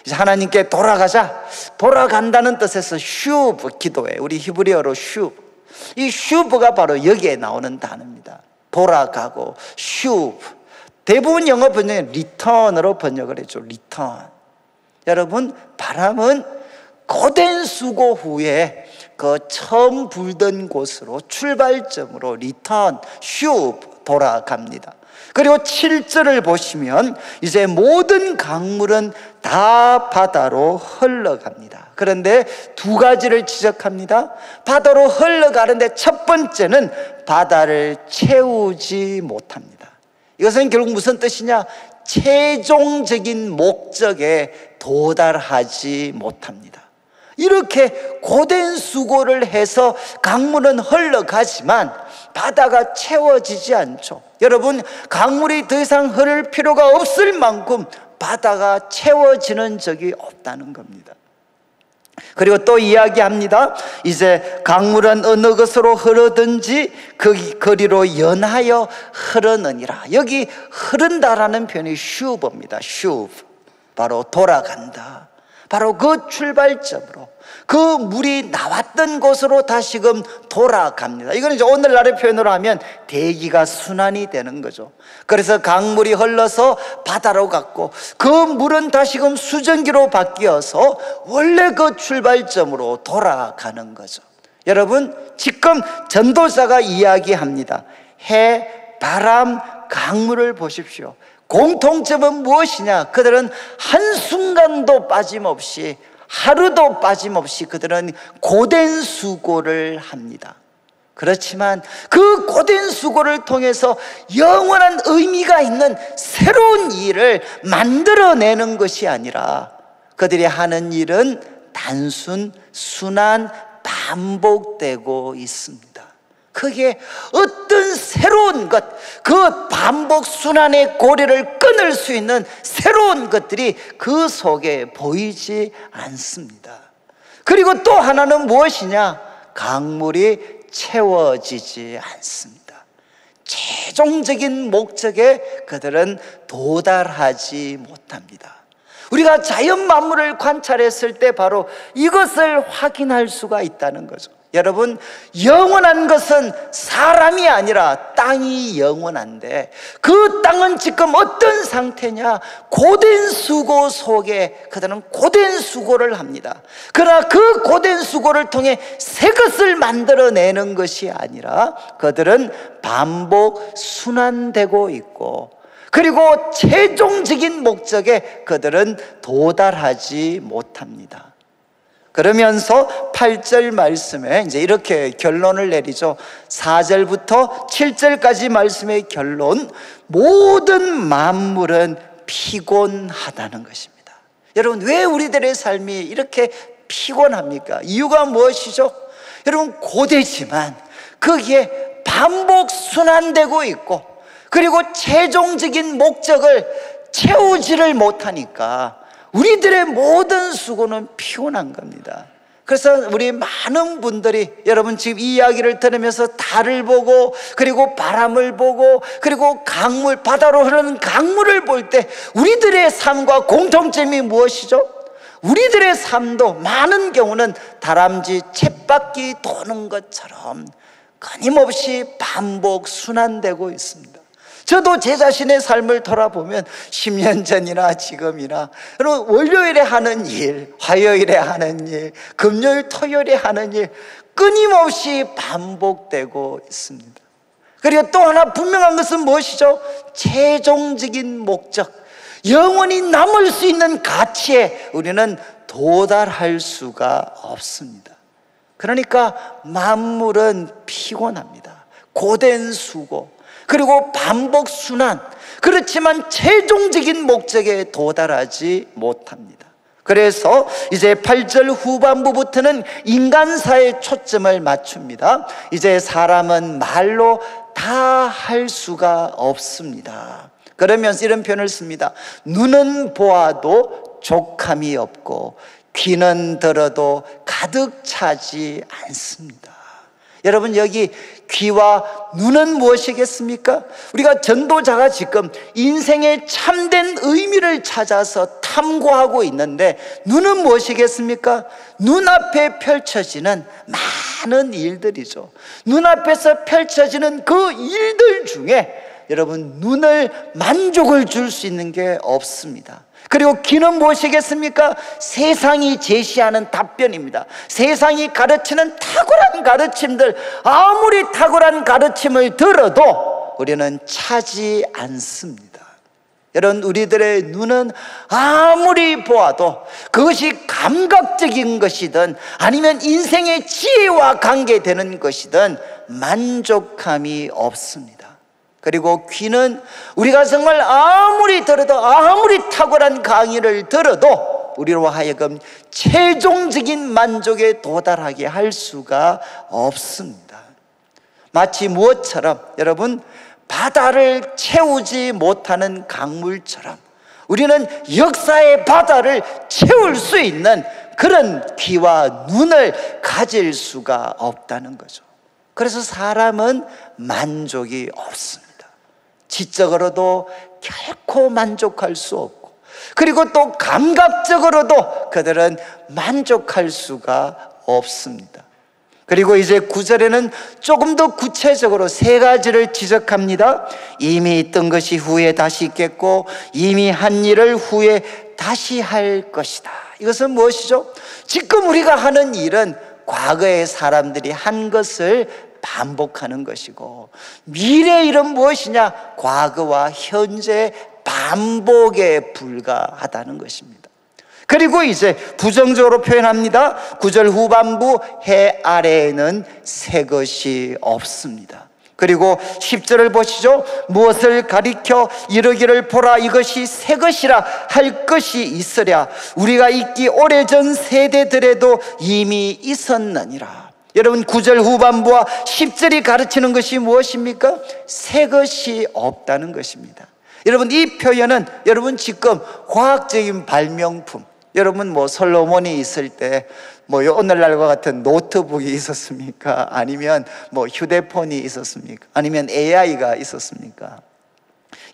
이제 하나님께 돌아가자, 돌아간다는 뜻에서 슈브 기도해. 우리 히브리어로 슈브. 이 슈브가 바로 여기에 나오는 단어입니다. 돌아가고 슈브. 대부분 영어 번역은 리턴으로 번역을 했죠. 리턴. 여러분, 바람은 고된 수고 후에 그 처음 불던 곳으로 출발점으로 리턴, 슈브 돌아갑니다. 그리고 7절을 보시면 이제 모든 강물은 다 바다로 흘러갑니다. 그런데 두 가지를 지적합니다. 바다로 흘러가는데 첫 번째는 바다를 채우지 못합니다. 이것은 결국 무슨 뜻이냐? 최종적인 목적에 도달하지 못합니다. 이렇게 고된 수고를 해서 강물은 흘러가지만 바다가 채워지지 않죠. 여러분, 강물이 더 이상 흐를 필요가 없을 만큼 바다가 채워지는 적이 없다는 겁니다. 그리고 또 이야기합니다. 이제 강물은 어느 것으로 흐르든지 그 거리로 연하여 흐르느니라. 여기 흐른다라는 표현이 슈브입니다. 슈브. 바로 돌아간다. 바로 그 출발점으로 그 물이 나왔던 곳으로 다시금 돌아갑니다. 이건 이제 오늘날의 표현으로 하면 대기가 순환이 되는 거죠. 그래서 강물이 흘러서 바다로 갔고 그 물은 다시금 수증기로 바뀌어서 원래 그 출발점으로 돌아가는 거죠. 여러분, 지금 전도사가 이야기합니다. 해, 바람, 강물을 보십시오. 공통점은 무엇이냐? 그들은 한순간도 빠짐없이, 하루도 빠짐없이 그들은 고된 수고를 합니다. 그렇지만 그 고된 수고를 통해서 영원한 의미가 있는 새로운 일을 만들어내는 것이 아니라 그들이 하는 일은 단순, 순환, 반복되고 있습니다. 그게 어떤 새로운 것, 그 반복 순환의 고리를 끊을 수 있는 새로운 것들이 그 속에 보이지 않습니다. 그리고 또 하나는 무엇이냐? 강물이 채워지지 않습니다. 최종적인 목적에 그들은 도달하지 못합니다. 우리가 자연 만물을 관찰했을 때 바로 이것을 확인할 수가 있다는 거죠. 여러분, 영원한 것은 사람이 아니라 땅이 영원한데 그 땅은 지금 어떤 상태냐? 고된 수고 속에 그들은 고된 수고를 합니다. 그러나 그 고된 수고를 통해 새 것을 만들어내는 것이 아니라 그들은 반복 순환되고 있고 그리고 최종적인 목적에 그들은 도달하지 못합니다. 그러면서 8절 말씀에 이제 이렇게 결론을 내리죠. 4절부터 7절까지 말씀의 결론, 모든 만물은 피곤하다는 것입니다. 여러분, 왜 우리들의 삶이 이렇게 피곤합니까? 이유가 무엇이죠? 여러분, 고되지만 거기에 반복 순환되고 있고 그리고 최종적인 목적을 채우지를 못하니까 우리들의 모든 수고는 피곤한 겁니다. 그래서 우리 많은 분들이 여러분 지금 이 이야기를 들으면서 달을 보고 그리고 바람을 보고 그리고 강물, 바다로 흐르는 강물을 볼 때 우리들의 삶과 공통점이 무엇이죠? 우리들의 삶도 많은 경우는 다람쥐 쳇바퀴 도는 것처럼 끊임없이 반복 순환되고 있습니다. 저도 제 자신의 삶을 돌아보면 10년 전이나 지금이나 여러분, 월요일에 하는 일, 화요일에 하는 일, 금요일, 토요일에 하는 일 끊임없이 반복되고 있습니다. 그리고 또 하나 분명한 것은 무엇이죠? 최종적인 목적, 영원히 남을 수 있는 가치에 우리는 도달할 수가 없습니다. 그러니까 만물은 피곤합니다. 고된 수고 그리고 반복 순환, 그렇지만 최종적인 목적에 도달하지 못합니다. 그래서 이제 8절 후반부부터는 인간사에 초점을 맞춥니다. 이제 사람은 말로 다 할 수가 없습니다. 그러면서 이런 표현을 씁니다. 눈은 보아도 족함이 없고 귀는 들어도 가득 차지 않습니다. 여러분, 여기 귀와 눈은 무엇이겠습니까? 우리가 전도자가 지금 인생의 참된 의미를 찾아서 탐구하고 있는데, 눈은 무엇이겠습니까? 눈앞에 펼쳐지는 많은 일들이죠. 눈앞에서 펼쳐지는 그 일들 중에 여러분, 눈을 만족을 줄 수 있는 게 없습니다. 그리고 귀는 무엇이겠습니까? 세상이 제시하는 답변입니다. 세상이 가르치는 탁월한 가르침들, 아무리 탁월한 가르침을 들어도 우리는 차지 않습니다. 여러분, 우리들의 눈은 아무리 보아도 그것이 감각적인 것이든 아니면 인생의 지혜와 관계되는 것이든 만족함이 없습니다. 그리고 귀는 우리가 정말 아무리 들어도, 아무리 탁월한 강의를 들어도 우리로 하여금 최종적인 만족에 도달하게 할 수가 없습니다. 마치 무엇처럼, 여러분, 바다를 채우지 못하는 강물처럼 우리는 역사의 바다를 채울 수 있는 그런 귀와 눈을 가질 수가 없다는 거죠. 그래서 사람은 만족이 없습니다. 지적으로도 결코 만족할 수 없고, 그리고 또 감각적으로도 그들은 만족할 수가 없습니다. 그리고 이제 9절에는 조금 더 구체적으로 세 가지를 지적합니다. 이미 뜬 것이 후에 다시 있겠고 이미 한 일을 후에 다시 할 것이다. 이것은 무엇이죠? 지금 우리가 하는 일은 과거의 사람들이 한 것을 반복하는 것이고, 미래의 일은 무엇이냐? 과거와 현재 반복에 불과하다는 것입니다. 그리고 이제 부정적으로 표현합니다. 9절 후반부, 해 아래에는 새 것이 없습니다. 그리고 10절을 보시죠. 무엇을 가리켜 이르기를 보라, 이것이 새 것이라 할 것이 있으랴. 우리가 있기 오래전 세대들에도 이미 있었느니라. 여러분, 9절 후반부와 10절이 가르치는 것이 무엇입니까? 새 것이 없다는 것입니다. 여러분, 이 표현은 여러분 지금 과학적인 발명품, 여러분 뭐 솔로몬이 있을 때 뭐 오늘날과 같은 노트북이 있었습니까? 아니면 뭐 휴대폰이 있었습니까? 아니면 AI가 있었습니까?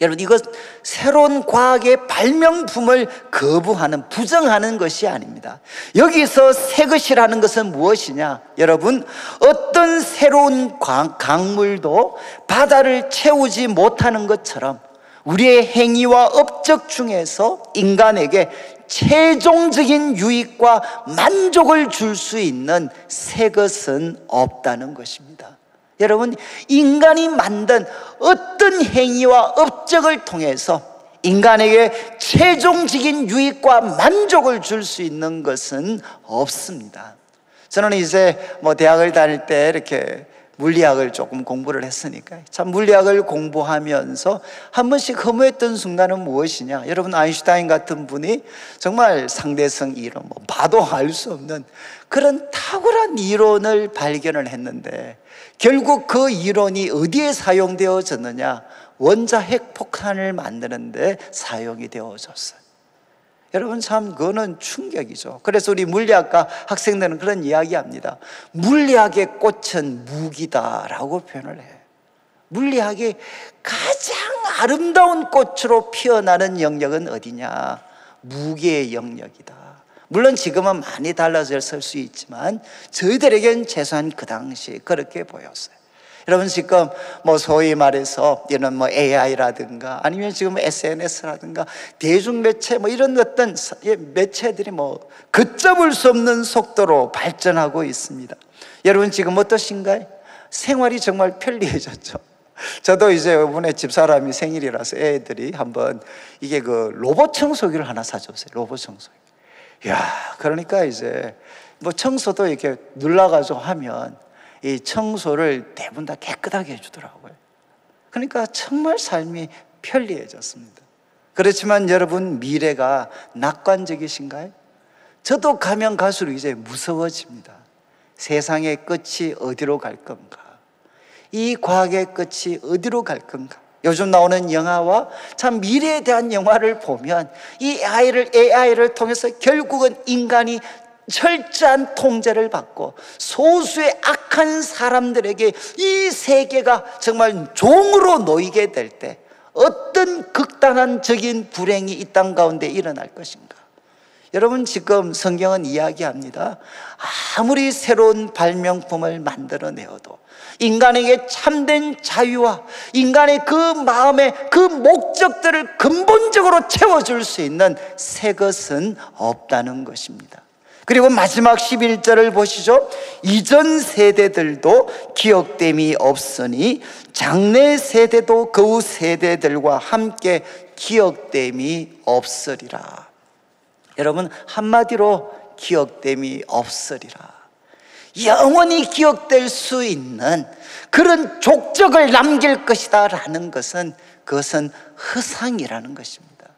여러분, 이것 새로운 과학의 발명품을 거부하는, 부정하는 것이 아닙니다. 여기서 새 것이라는 것은 무엇이냐? 여러분, 어떤 새로운 강물도 바다를 채우지 못하는 것처럼 우리의 행위와 업적 중에서 인간에게 최종적인 유익과 만족을 줄 수 있는 새 것은 없다는 것입니다. 여러분, 인간이 만든 어떤 행위와 업적을 통해서 인간에게 최종적인 유익과 만족을 줄 수 있는 것은 없습니다. 저는 이제 뭐 대학을 다닐 때 이렇게 물리학을 조금 공부를 했으니까 참 물리학을 공부하면서 한 번씩 허무했던 순간은 무엇이냐? 여러분, 아인슈타인 같은 분이 정말 상대성 이론, 뭐 봐도 알 수 없는 그런 탁월한 이론을 발견을 했는데, 결국 그 이론이 어디에 사용되어졌느냐? 원자핵 폭탄을 만드는데 사용이 되어졌어요. 여러분, 참 그거는 충격이죠. 그래서 우리 물리학과 학생들은 그런 이야기합니다. 물리학의 꽃은 무기다라고 표현을 해요. 물리학이 가장 아름다운 꽃으로 피어나는 영역은 어디냐? 무기의 영역이다. 물론 지금은 많이 달라졌을 수 있지만 저희들에겐 최소한 그 당시 그렇게 보였어요. 여러분, 지금 뭐 소위 말해서 이런 뭐 AI라든가 아니면 지금 SNS라든가 대중매체 뭐 이런 어떤 매체들이 뭐 걷잡을 수 없는 속도로 발전하고 있습니다. 여러분, 지금 어떠신가요? 생활이 정말 편리해졌죠. 저도 이제 이번에 집사람이 생일이라서 애들이 한번 이게 그 로봇 청소기를 하나 사줬어요. 로봇 청소기. 이야, 그러니까 이제 뭐 청소도 이렇게 눌러가지고 하면 이 청소를 대부분 다 깨끗하게 해주더라고요. 그러니까 정말 삶이 편리해졌습니다. 그렇지만 여러분, 미래가 낙관적이신가요? 저도 가면 갈수록 이제 무서워집니다. 세상의 끝이 어디로 갈 건가? 이 과학의 끝이 어디로 갈 건가? 요즘 나오는 영화와 참 미래에 대한 영화를 보면 이 AI를 통해서 결국은 인간이 철저한 통제를 받고 소수의 악한 사람들에게 이 세계가 정말 종으로 놓이게 될 때 어떤 극단적인 불행이 이 땅 가운데 일어날 것인가? 여러분, 지금 성경은 이야기합니다. 아무리 새로운 발명품을 만들어내어도 인간에게 참된 자유와 인간의 그 마음의 그 목적들을 근본적으로 채워줄 수 있는 새 것은 없다는 것입니다. 그리고 마지막 11절을 보시죠. 이전 세대들도 기억됨이 없으니 장래 세대도 그 후 세대들과 함께 기억됨이 없으리라. 여러분, 한마디로 기억됨이 없으리라. 영원히 기억될 수 있는 그런 족적을 남길 것이다 라는 것은, 그것은 허상이라는 것입니다.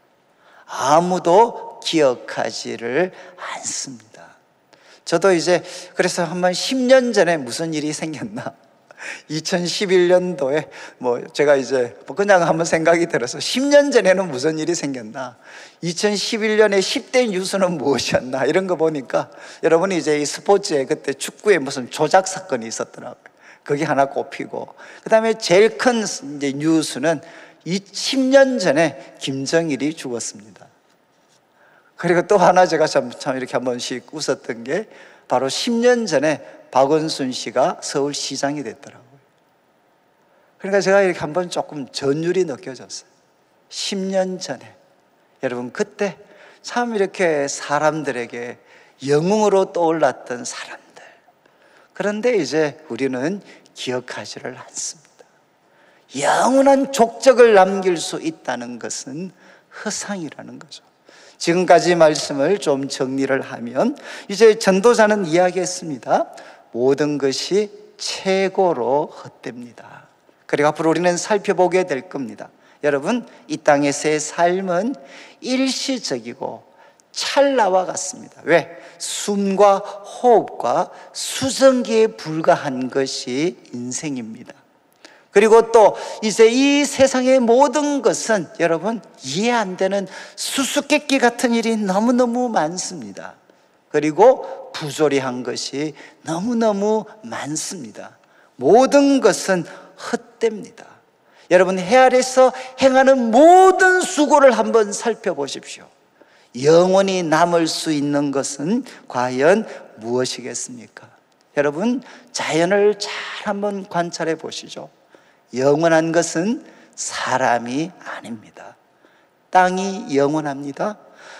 아무도 기억하지를 않습니다. 저도 이제 그래서 한번 10년 전에 무슨 일이 생겼나, 2011년도에 제가 이제 그냥 한번 생각이 들어서 10년 전에는 무슨 일이 생겼나, 2011년에 10대 뉴스는 무엇이었나, 이런 거 보니까 여러분이 이제 이 스포츠에 그때 축구에 무슨 조작 사건이 있었더라고요. 그게 하나 꼽히고, 그 다음에 제일 큰 이제 뉴스는 10년 전에 김정일이 죽었습니다. 그리고 또 하나 제가 참 이렇게 한 번씩 웃었던 게 바로 10년 전에 박원순 씨가 서울시장이 됐더라고요. 그러니까 제가 이렇게 한번 조금 전율이 느껴졌어요. 10년 전에. 여러분, 그때 참 이렇게 사람들에게 영웅으로 떠올랐던 사람들. 그런데 이제 우리는 기억하지를 않습니다. 영원한 족적을 남길 수 있다는 것은 허상이라는 거죠. 지금까지 말씀을 좀 정리를 하면 이제 전도자는 이야기했습니다. 모든 것이 최고로 헛됩니다. 그리고 앞으로 우리는 살펴보게 될 겁니다. 여러분, 이 땅에서의 삶은 일시적이고 찰나와 같습니다. 왜? 숨과 호흡과 수증기에 불과한 것이 인생입니다. 그리고 또 이제 이 세상의 모든 것은 여러분 이해 안 되는 수수께끼 같은 일이 너무너무 많습니다. 그리고 부조리한 것이 너무너무 많습니다. 모든 것은 헛됩니다. 여러분, 해 아래서 행하는 모든 수고를 한번 살펴보십시오. 영원히 남을 수 있는 것은 과연 무엇이겠습니까? 여러분, 자연을 잘 한번 관찰해 보시죠. 영원한 것은 사람이 아닙니다. 땅이 영원합니다.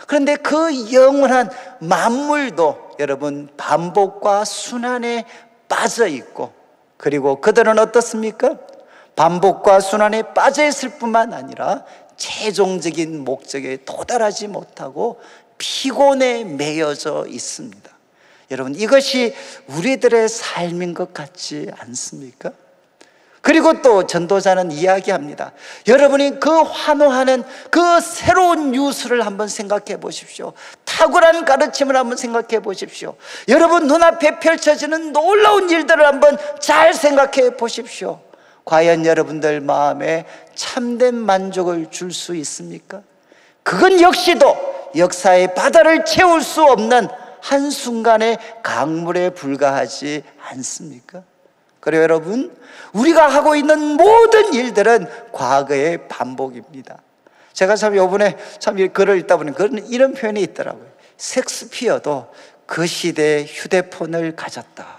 그런데 그 영원한 만물도 여러분 반복과 순환에 빠져 있고, 그리고 그들은 어떻습니까? 반복과 순환에 빠져 있을 뿐만 아니라 최종적인 목적에 도달하지 못하고 피곤에 매여져 있습니다. 여러분, 이것이 우리들의 삶인 것 같지 않습니까? 그리고 또 전도자는 이야기합니다. 여러분이 그 환호하는 그 새로운 뉴스를 한번 생각해 보십시오. 탁월한 가르침을 한번 생각해 보십시오. 여러분 눈앞에 펼쳐지는 놀라운 일들을 한번 잘 생각해 보십시오. 과연 여러분들 마음에 참된 만족을 줄 수 있습니까? 그건 역시도 역사의 바다를 채울 수 없는 한순간의 강물에 불과하지 않습니까? 그리고 여러분, 우리가 하고 있는 모든 일들은 과거의 반복입니다. 제가 참 요번에 참 글을 읽다 보니 이런 표현이 있더라고요. 셰익스피어도 그 시대에 휴대폰을 가졌다.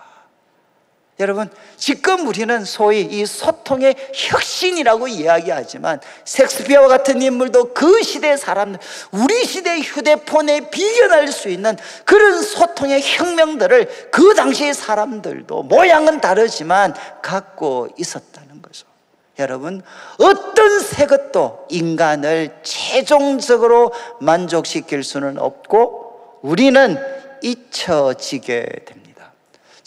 여러분, 지금 우리는 소위 이 소통의 혁신이라고 이야기하지만 셰익스피어와 같은 인물도 그 시대의 사람들, 우리 시대의 휴대폰에 비견할 수 있는 그런 소통의 혁명들을 그 당시의 사람들도 모양은 다르지만 갖고 있었다는 거죠. 여러분, 어떤 새 것도 인간을 최종적으로 만족시킬 수는 없고 우리는 잊혀지게 됩니다.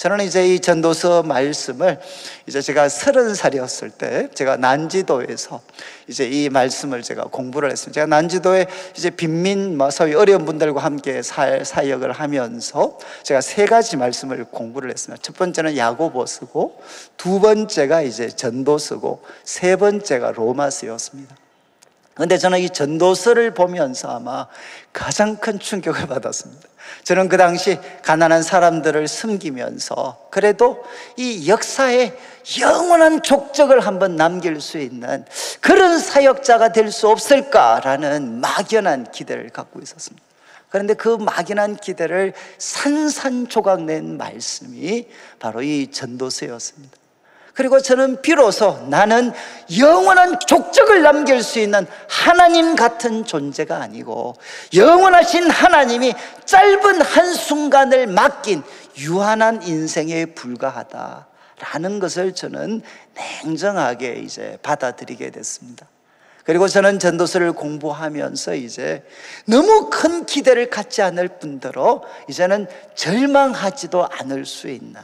저는 이제 이 전도서 말씀을 이제 제가 30살이었을 때 제가 난지도에서 이제 이 말씀을 제가 공부를 했습니다. 제가 난지도에 이제 빈민 소위 어려운 분들과 함께 사역을 하면서 제가 3가지 말씀을 공부를 했습니다. 첫 번째는 야고보서고, 두 번째가 이제 전도서고, 세 번째가 로마서였습니다. 그런데 저는 이 전도서를 보면서 아마 가장 큰 충격을 받았습니다. 저는 그 당시 가난한 사람들을 섬기면서 그래도 이 역사에 영원한 족적을 한번 남길 수 있는 그런 사역자가 될 수 없을까라는 막연한 기대를 갖고 있었습니다. 그런데 그 막연한 기대를 산산조각 낸 말씀이 바로 이 전도서였습니다. 그리고 저는 비로소 나는 영원한 족적을 남길 수 있는 하나님 같은 존재가 아니고 영원하신 하나님이 짧은 한순간을 맡긴 유한한 인생에 불과하다라는 것을 저는 냉정하게 이제 받아들이게 됐습니다. 그리고 저는 전도서를 공부하면서 이제 너무 큰 기대를 갖지 않을 뿐더러 이제는 절망하지도 않을 수 있는,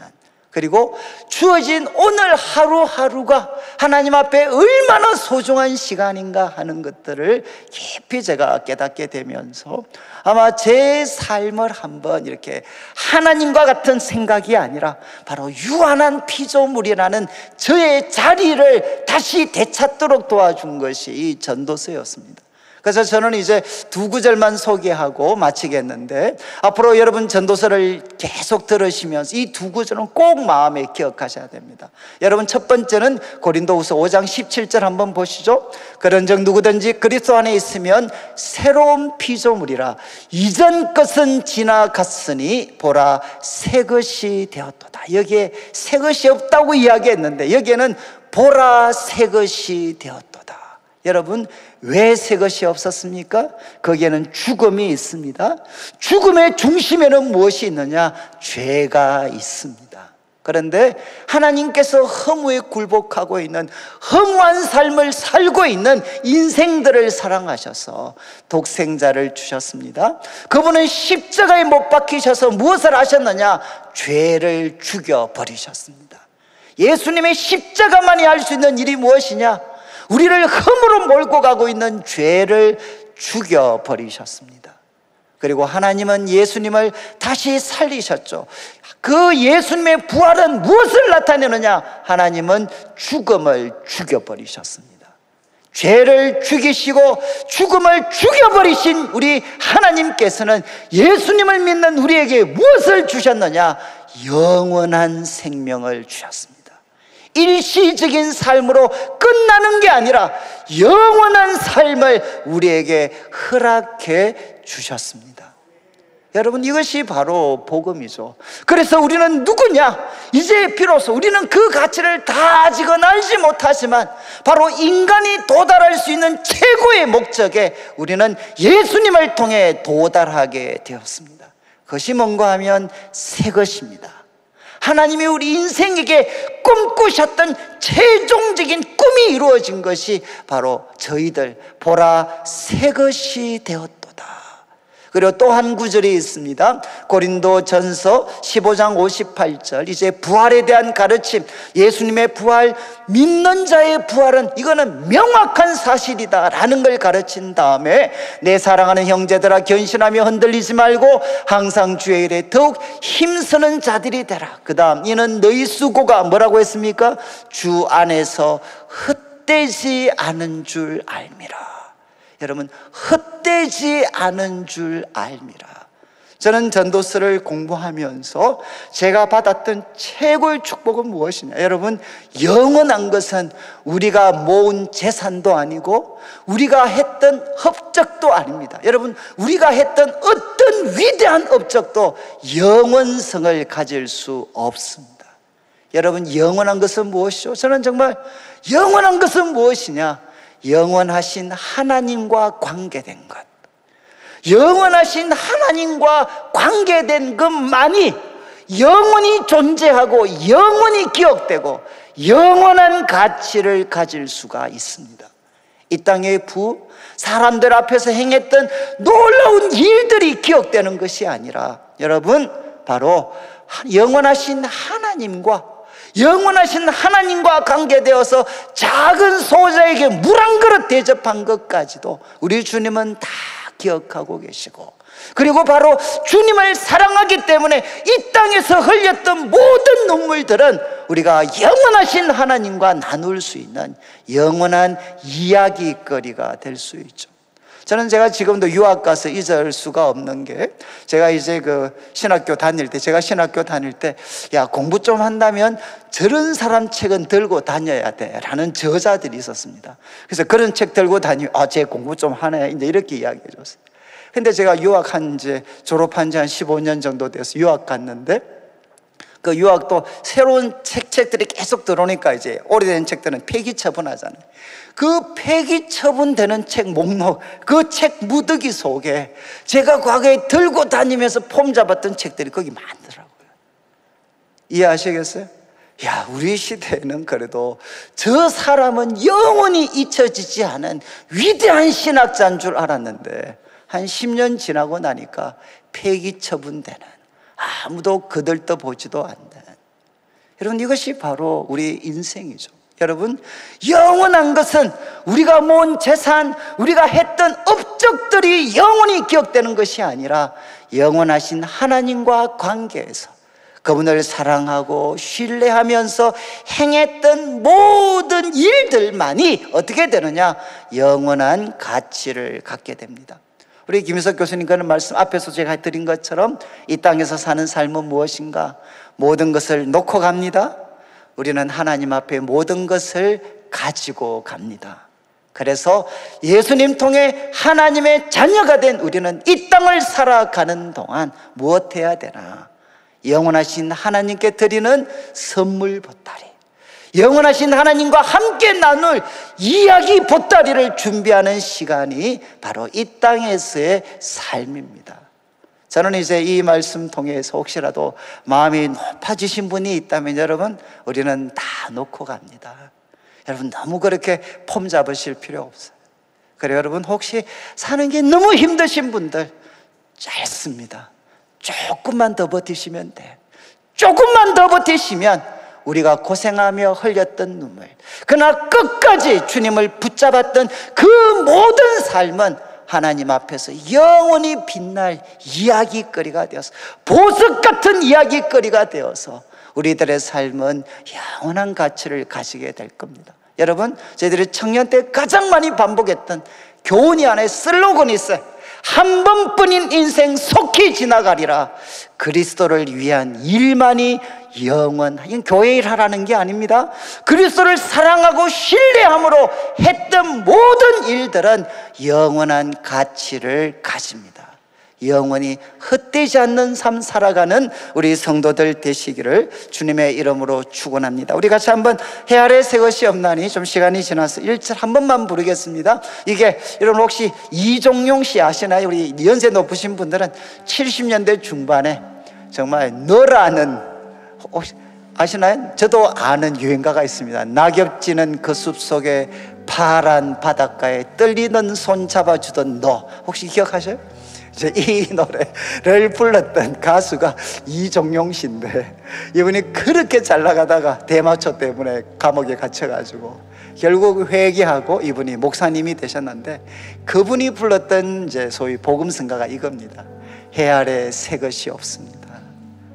그리고 주어진 오늘 하루하루가 하나님 앞에 얼마나 소중한 시간인가 하는 것들을 깊이 제가 깨닫게 되면서 아마 제 삶을 한번 이렇게 하나님과 같은 생각이 아니라 바로 유한한 피조물이라는 저의 자리를 다시 되찾도록 도와준 것이 이 전도서였습니다. 그래서 저는 이제 2구절만 소개하고 마치겠는데, 앞으로 여러분 전도서를 계속 들으시면서 이 2구절은 꼭 마음에 기억하셔야 됩니다. 여러분, 첫 번째는 고린도후서 5장 17절 한번 보시죠. 그런즉 누구든지 그리스도 안에 있으면 새로운 피조물이라, 이전 것은 지나갔으니 보라 새 것이 되었도다. 여기에 새 것이 없다고 이야기했는데 여기에는 보라 새 것이 되었도다. 여러분, 왜 새 것이 없었습니까? 거기에는 죽음이 있습니다. 죽음의 중심에는 무엇이 있느냐? 죄가 있습니다. 그런데 하나님께서 허무에 굴복하고 있는, 허무한 삶을 살고 있는 인생들을 사랑하셔서 독생자를 주셨습니다. 그분은 십자가에 못 박히셔서 무엇을 하셨느냐? 죄를 죽여버리셨습니다. 예수님의 십자가만이 할 수 있는 일이 무엇이냐? 우리를 흠으로 몰고 가고 있는 죄를 죽여버리셨습니다. 그리고 하나님은 예수님을 다시 살리셨죠. 그 예수님의 부활은 무엇을 나타내느냐? 하나님은 죽음을 죽여버리셨습니다. 죄를 죽이시고 죽음을 죽여버리신 우리 하나님께서는 예수님을 믿는 우리에게 무엇을 주셨느냐? 영원한 생명을 주셨습니다. 일시적인 삶으로 끝나는 게 아니라 영원한 삶을 우리에게 허락해 주셨습니다. 여러분, 이것이 바로 복음이죠. 그래서 우리는 누구냐? 이제 비로소 우리는 그 가치를 다 아직은 알지 못하지만 바로 인간이 도달할 수 있는 최고의 목적에 우리는 예수님을 통해 도달하게 되었습니다. 그것이 뭔가 하면 새 것입니다. 하나님이 우리 인생에게 꿈꾸셨던 최종적인 꿈이 이루어진 것이 바로 저희들 보라 새 것이 되었도다. 그리고 또 한 구절이 있습니다. 고린도전서 15장 58절, 이제 부활에 대한 가르침, 예수님의 부활, 믿는 자의 부활은 이거는 명확한 사실이다 라는 걸 가르친 다음에 내 사랑하는 형제들아 견신하며 흔들리지 말고 항상 주의 일에 더욱 힘쓰는 자들이 되라. 그 다음, 이는 너희 수고가 뭐라고 했습니까? 주 안에서 헛되지 않은 줄 알미라. 여러분, 헛되지 않은 줄 알미라. 저는 전도서를 공부하면서 제가 받았던 최고의 축복은 무엇이냐? 여러분, 영원한 것은 우리가 모은 재산도 아니고 우리가 했던 업적도 아닙니다. 여러분, 우리가 했던 어떤 위대한 업적도 영원성을 가질 수 없습니다. 여러분, 영원한 것은 무엇이죠? 저는 정말 영원한 것은 무엇이냐? 영원하신 하나님과 관계된 것, 영원하신 하나님과 관계된 것만이 영원히 존재하고 영원히 기억되고 영원한 가치를 가질 수가 있습니다. 이 땅의 부, 사람들 앞에서 행했던 놀라운 일들이 기억되는 것이 아니라 여러분, 바로 영원하신 하나님과 관계되어서 작은 소자에게 물 한 그릇 대접한 것까지도 우리 주님은 다 기억하고 계시고, 그리고 바로 주님을 사랑하기 때문에 이 땅에서 흘렸던 모든 눈물들은 우리가 영원하신 하나님과 나눌 수 있는 영원한 이야기거리가 될 수 있죠. 저는 제가 지금도 유학 가서 잊을 수가 없는 게, 제가 이제 신학교 다닐 때 야, 공부 좀 한다면 저런 사람 책은 들고 다녀야 돼 라는 저자들이 있었습니다. 그래서 그런 책 들고 다니면 쟤 공부 좀 하네, 이제 이렇게 이야기해 줬어요. 근데 제가 졸업한 지 한 15년 정도 돼서 유학 갔는데, 그 유학도 새로운 책들이 계속 들어오니까 이제 오래된 책들은 폐기 처분하잖아요. 그 폐기 처분되는 책 목록, 그 책 무더기 속에 제가 과거에 들고 다니면서 폼 잡았던 책들이 거기 많더라고요. 이해하시겠어요? 야, 우리 시대에는 그래도 저 사람은 영원히 잊혀지지 않은 위대한 신학자인 줄 알았는데, 한 10년 지나고 나니까 폐기 처분되는, 아무도 거들떠보지도 않는, 여러분, 이것이 바로 우리 인생이죠. 여러분, 영원한 것은 우리가 모은 재산, 우리가 했던 업적들이 영원히 기억되는 것이 아니라 영원하신 하나님과 관계에서 그분을 사랑하고 신뢰하면서 행했던 모든 일들만이 어떻게 되느냐? 영원한 가치를 갖게 됩니다. 우리 김희석 교수님 그런 말씀 앞에서 제가 드린 것처럼 이 땅에서 사는 삶은 무엇인가? 모든 것을 놓고 갑니다. 우리는 하나님 앞에 모든 것을 가지고 갑니다. 그래서 예수님 통해 하나님의 자녀가 된 우리는 이 땅을 살아가는 동안 무엇 해야 되나? 영원하신 하나님께 드리는 선물 보따리, 영원하신 하나님과 함께 나눌 이야기 보따리를 준비하는 시간이 바로 이 땅에서의 삶입니다. 저는 이제 이 말씀 통해서 혹시라도 마음이 높아지신 분이 있다면, 여러분, 우리는 다 놓고 갑니다. 여러분, 너무 그렇게 폼 잡으실 필요 없어요. 그래요, 여러분, 혹시 사는 게 너무 힘드신 분들, 짧습니다. 조금만 더 버티시면 돼. 조금만 더 버티시면 우리가 고생하며 흘렸던 눈물, 그러나 끝까지 주님을 붙잡았던 그 모든 삶은 하나님 앞에서 영원히 빛날 이야기거리가 되어서, 보석 같은 이야기거리가 되어서 우리들의 삶은 영원한 가치를 가지게 될 겁니다. 여러분, 저희들이 청년 때 가장 많이 반복했던 교훈이 안에 슬로건이 있어요. 한 번뿐인 인생 속히 지나가리라. 그리스도를 위한 일만이 영원한, 이건 교회 일 하라는 게 아닙니다. 그리스도를 사랑하고 신뢰함으로 했던 모든 일들은 영원한 가치를 가집니다. 영원히 헛되지 않는 삶 살아가는 우리 성도들 되시기를 주님의 이름으로 축원합니다. 우리 같이 한번 해 아래 새 것이 없나니, 좀 시간이 지나서 1절 한 번만 부르겠습니다. 이게 여러분 혹시 이종용 씨 아시나요? 우리 연세 높으신 분들은 70년대 중반에 정말 너라는, 혹시 아시나요? 저도 아는 유행가가 있습니다. 낙엽지는 그 숲속에 파란 바닷가에 떨리는 손 잡아주던 너, 혹시 기억하셔요? 이 노래를 불렀던 가수가 이종용 씨인데, 이분이 그렇게 잘 나가다가 대마초 때문에 감옥에 갇혀가지고 결국 회개하고 이분이 목사님이 되셨는데, 그분이 불렀던 이제 소위 복음성가가 이겁니다. 해 아래 새 것이 없습니다.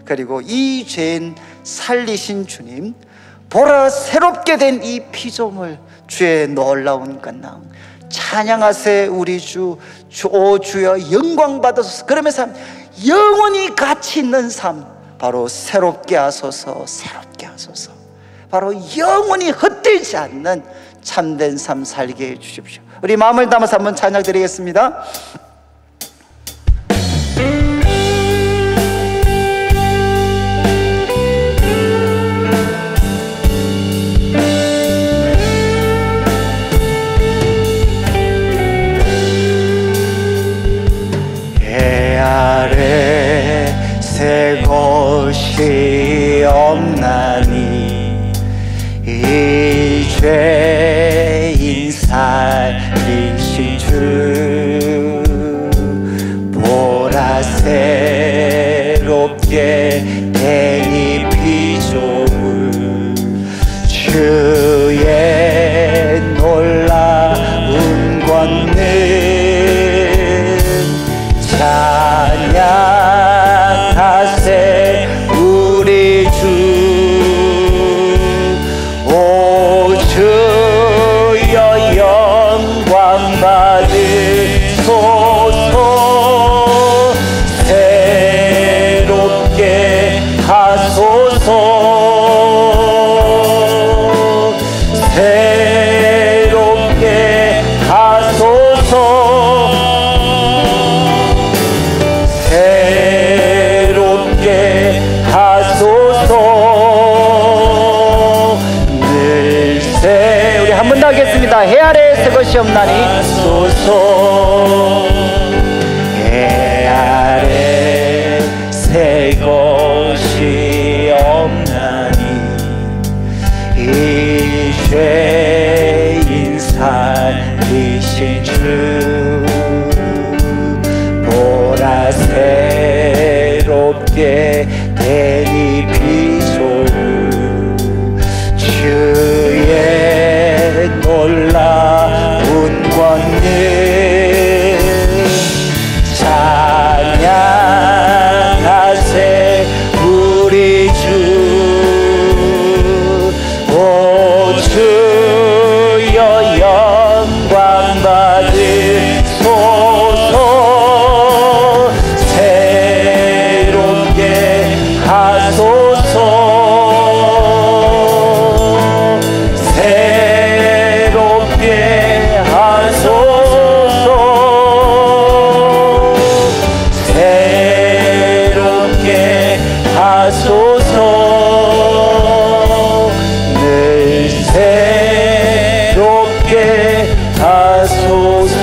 그리고 이 죄인 살리신 주님, 보라 새롭게 된 이 피조물, 주의 놀라운 건능 찬양하세 우리 주, 오 주여 영광 받으소서. 그러면서 영원히 가치 있는 삶, 바로 새롭게 하소서, 새롭게 하소서. 바로 영원히 헛되지 않는 참된 삶 살게 해 주십시오. 우리 마음을 담아서 한번 찬양 드리겠습니다. 새 것이 없나니 이 죄인 살리신 주, 보라 새롭게 기도하겠습니다. 해 아래 새 것이 없나니 소서. 해 아래 새 것이 없나니 이 죄인 살리신 주 보라 새롭게 되니 비소를 주의 놀라운 권능 찬양하세 우리 주. 오 주여 영광 받으소서. 새롭게 하소서. 새롭게 하소서. 새롭게 하소서. 늘 새롭게 하소서.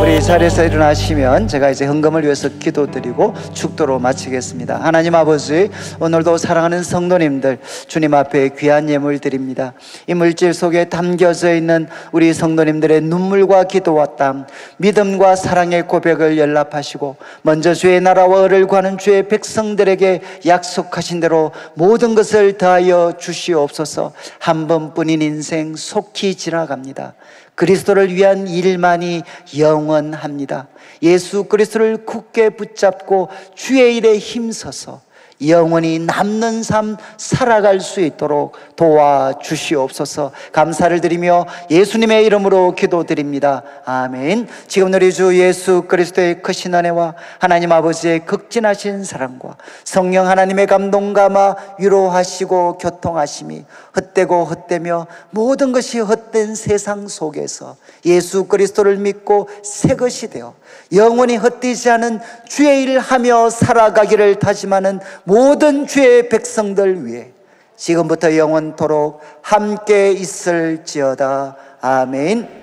우리 자리에서 일어나시면 제가 이제 헌금을 위해서 기도드리고 축도로 마치겠습니다. 하나님 아버지, 오늘도 사랑하는 성도님들 주님 앞에 귀한 예물 드립니다. 이 물질 속에 담겨져 있는 우리 성도님들의 눈물과 기도와 땀, 믿음과 사랑의 고백을 연락하시고 먼저 주의 나라와 의를 구하는 주의 백성들에게 약속하신 대로 모든 것을 다하여 주시옵소서. 한 번뿐인 인생 속히 지나갑니다. 그리스도를 위한 일만이 영원합니다. 예수 그리스도를 굳게 붙잡고 주의 일에 힘써서 영원히 남는 삶 살아갈 수 있도록 도와주시옵소서. 감사를 드리며 예수님의 이름으로 기도드립니다. 아멘. 지금 우리 주 예수 그리스도의 크신 은혜와 하나님 아버지의 극진하신 사랑과 성령 하나님의 감동 감화 위로하시고 교통하심이 헛되고 헛되며 모든 것이 헛된 세상 속에서 예수 그리스도를 믿고 새 것이 되어 영원히 헛되지 않은 주의 일을 하며 살아가기를 다짐하는 모든 주의 백성들 위해 지금부터 영원토록 함께 있을지어다. 아멘.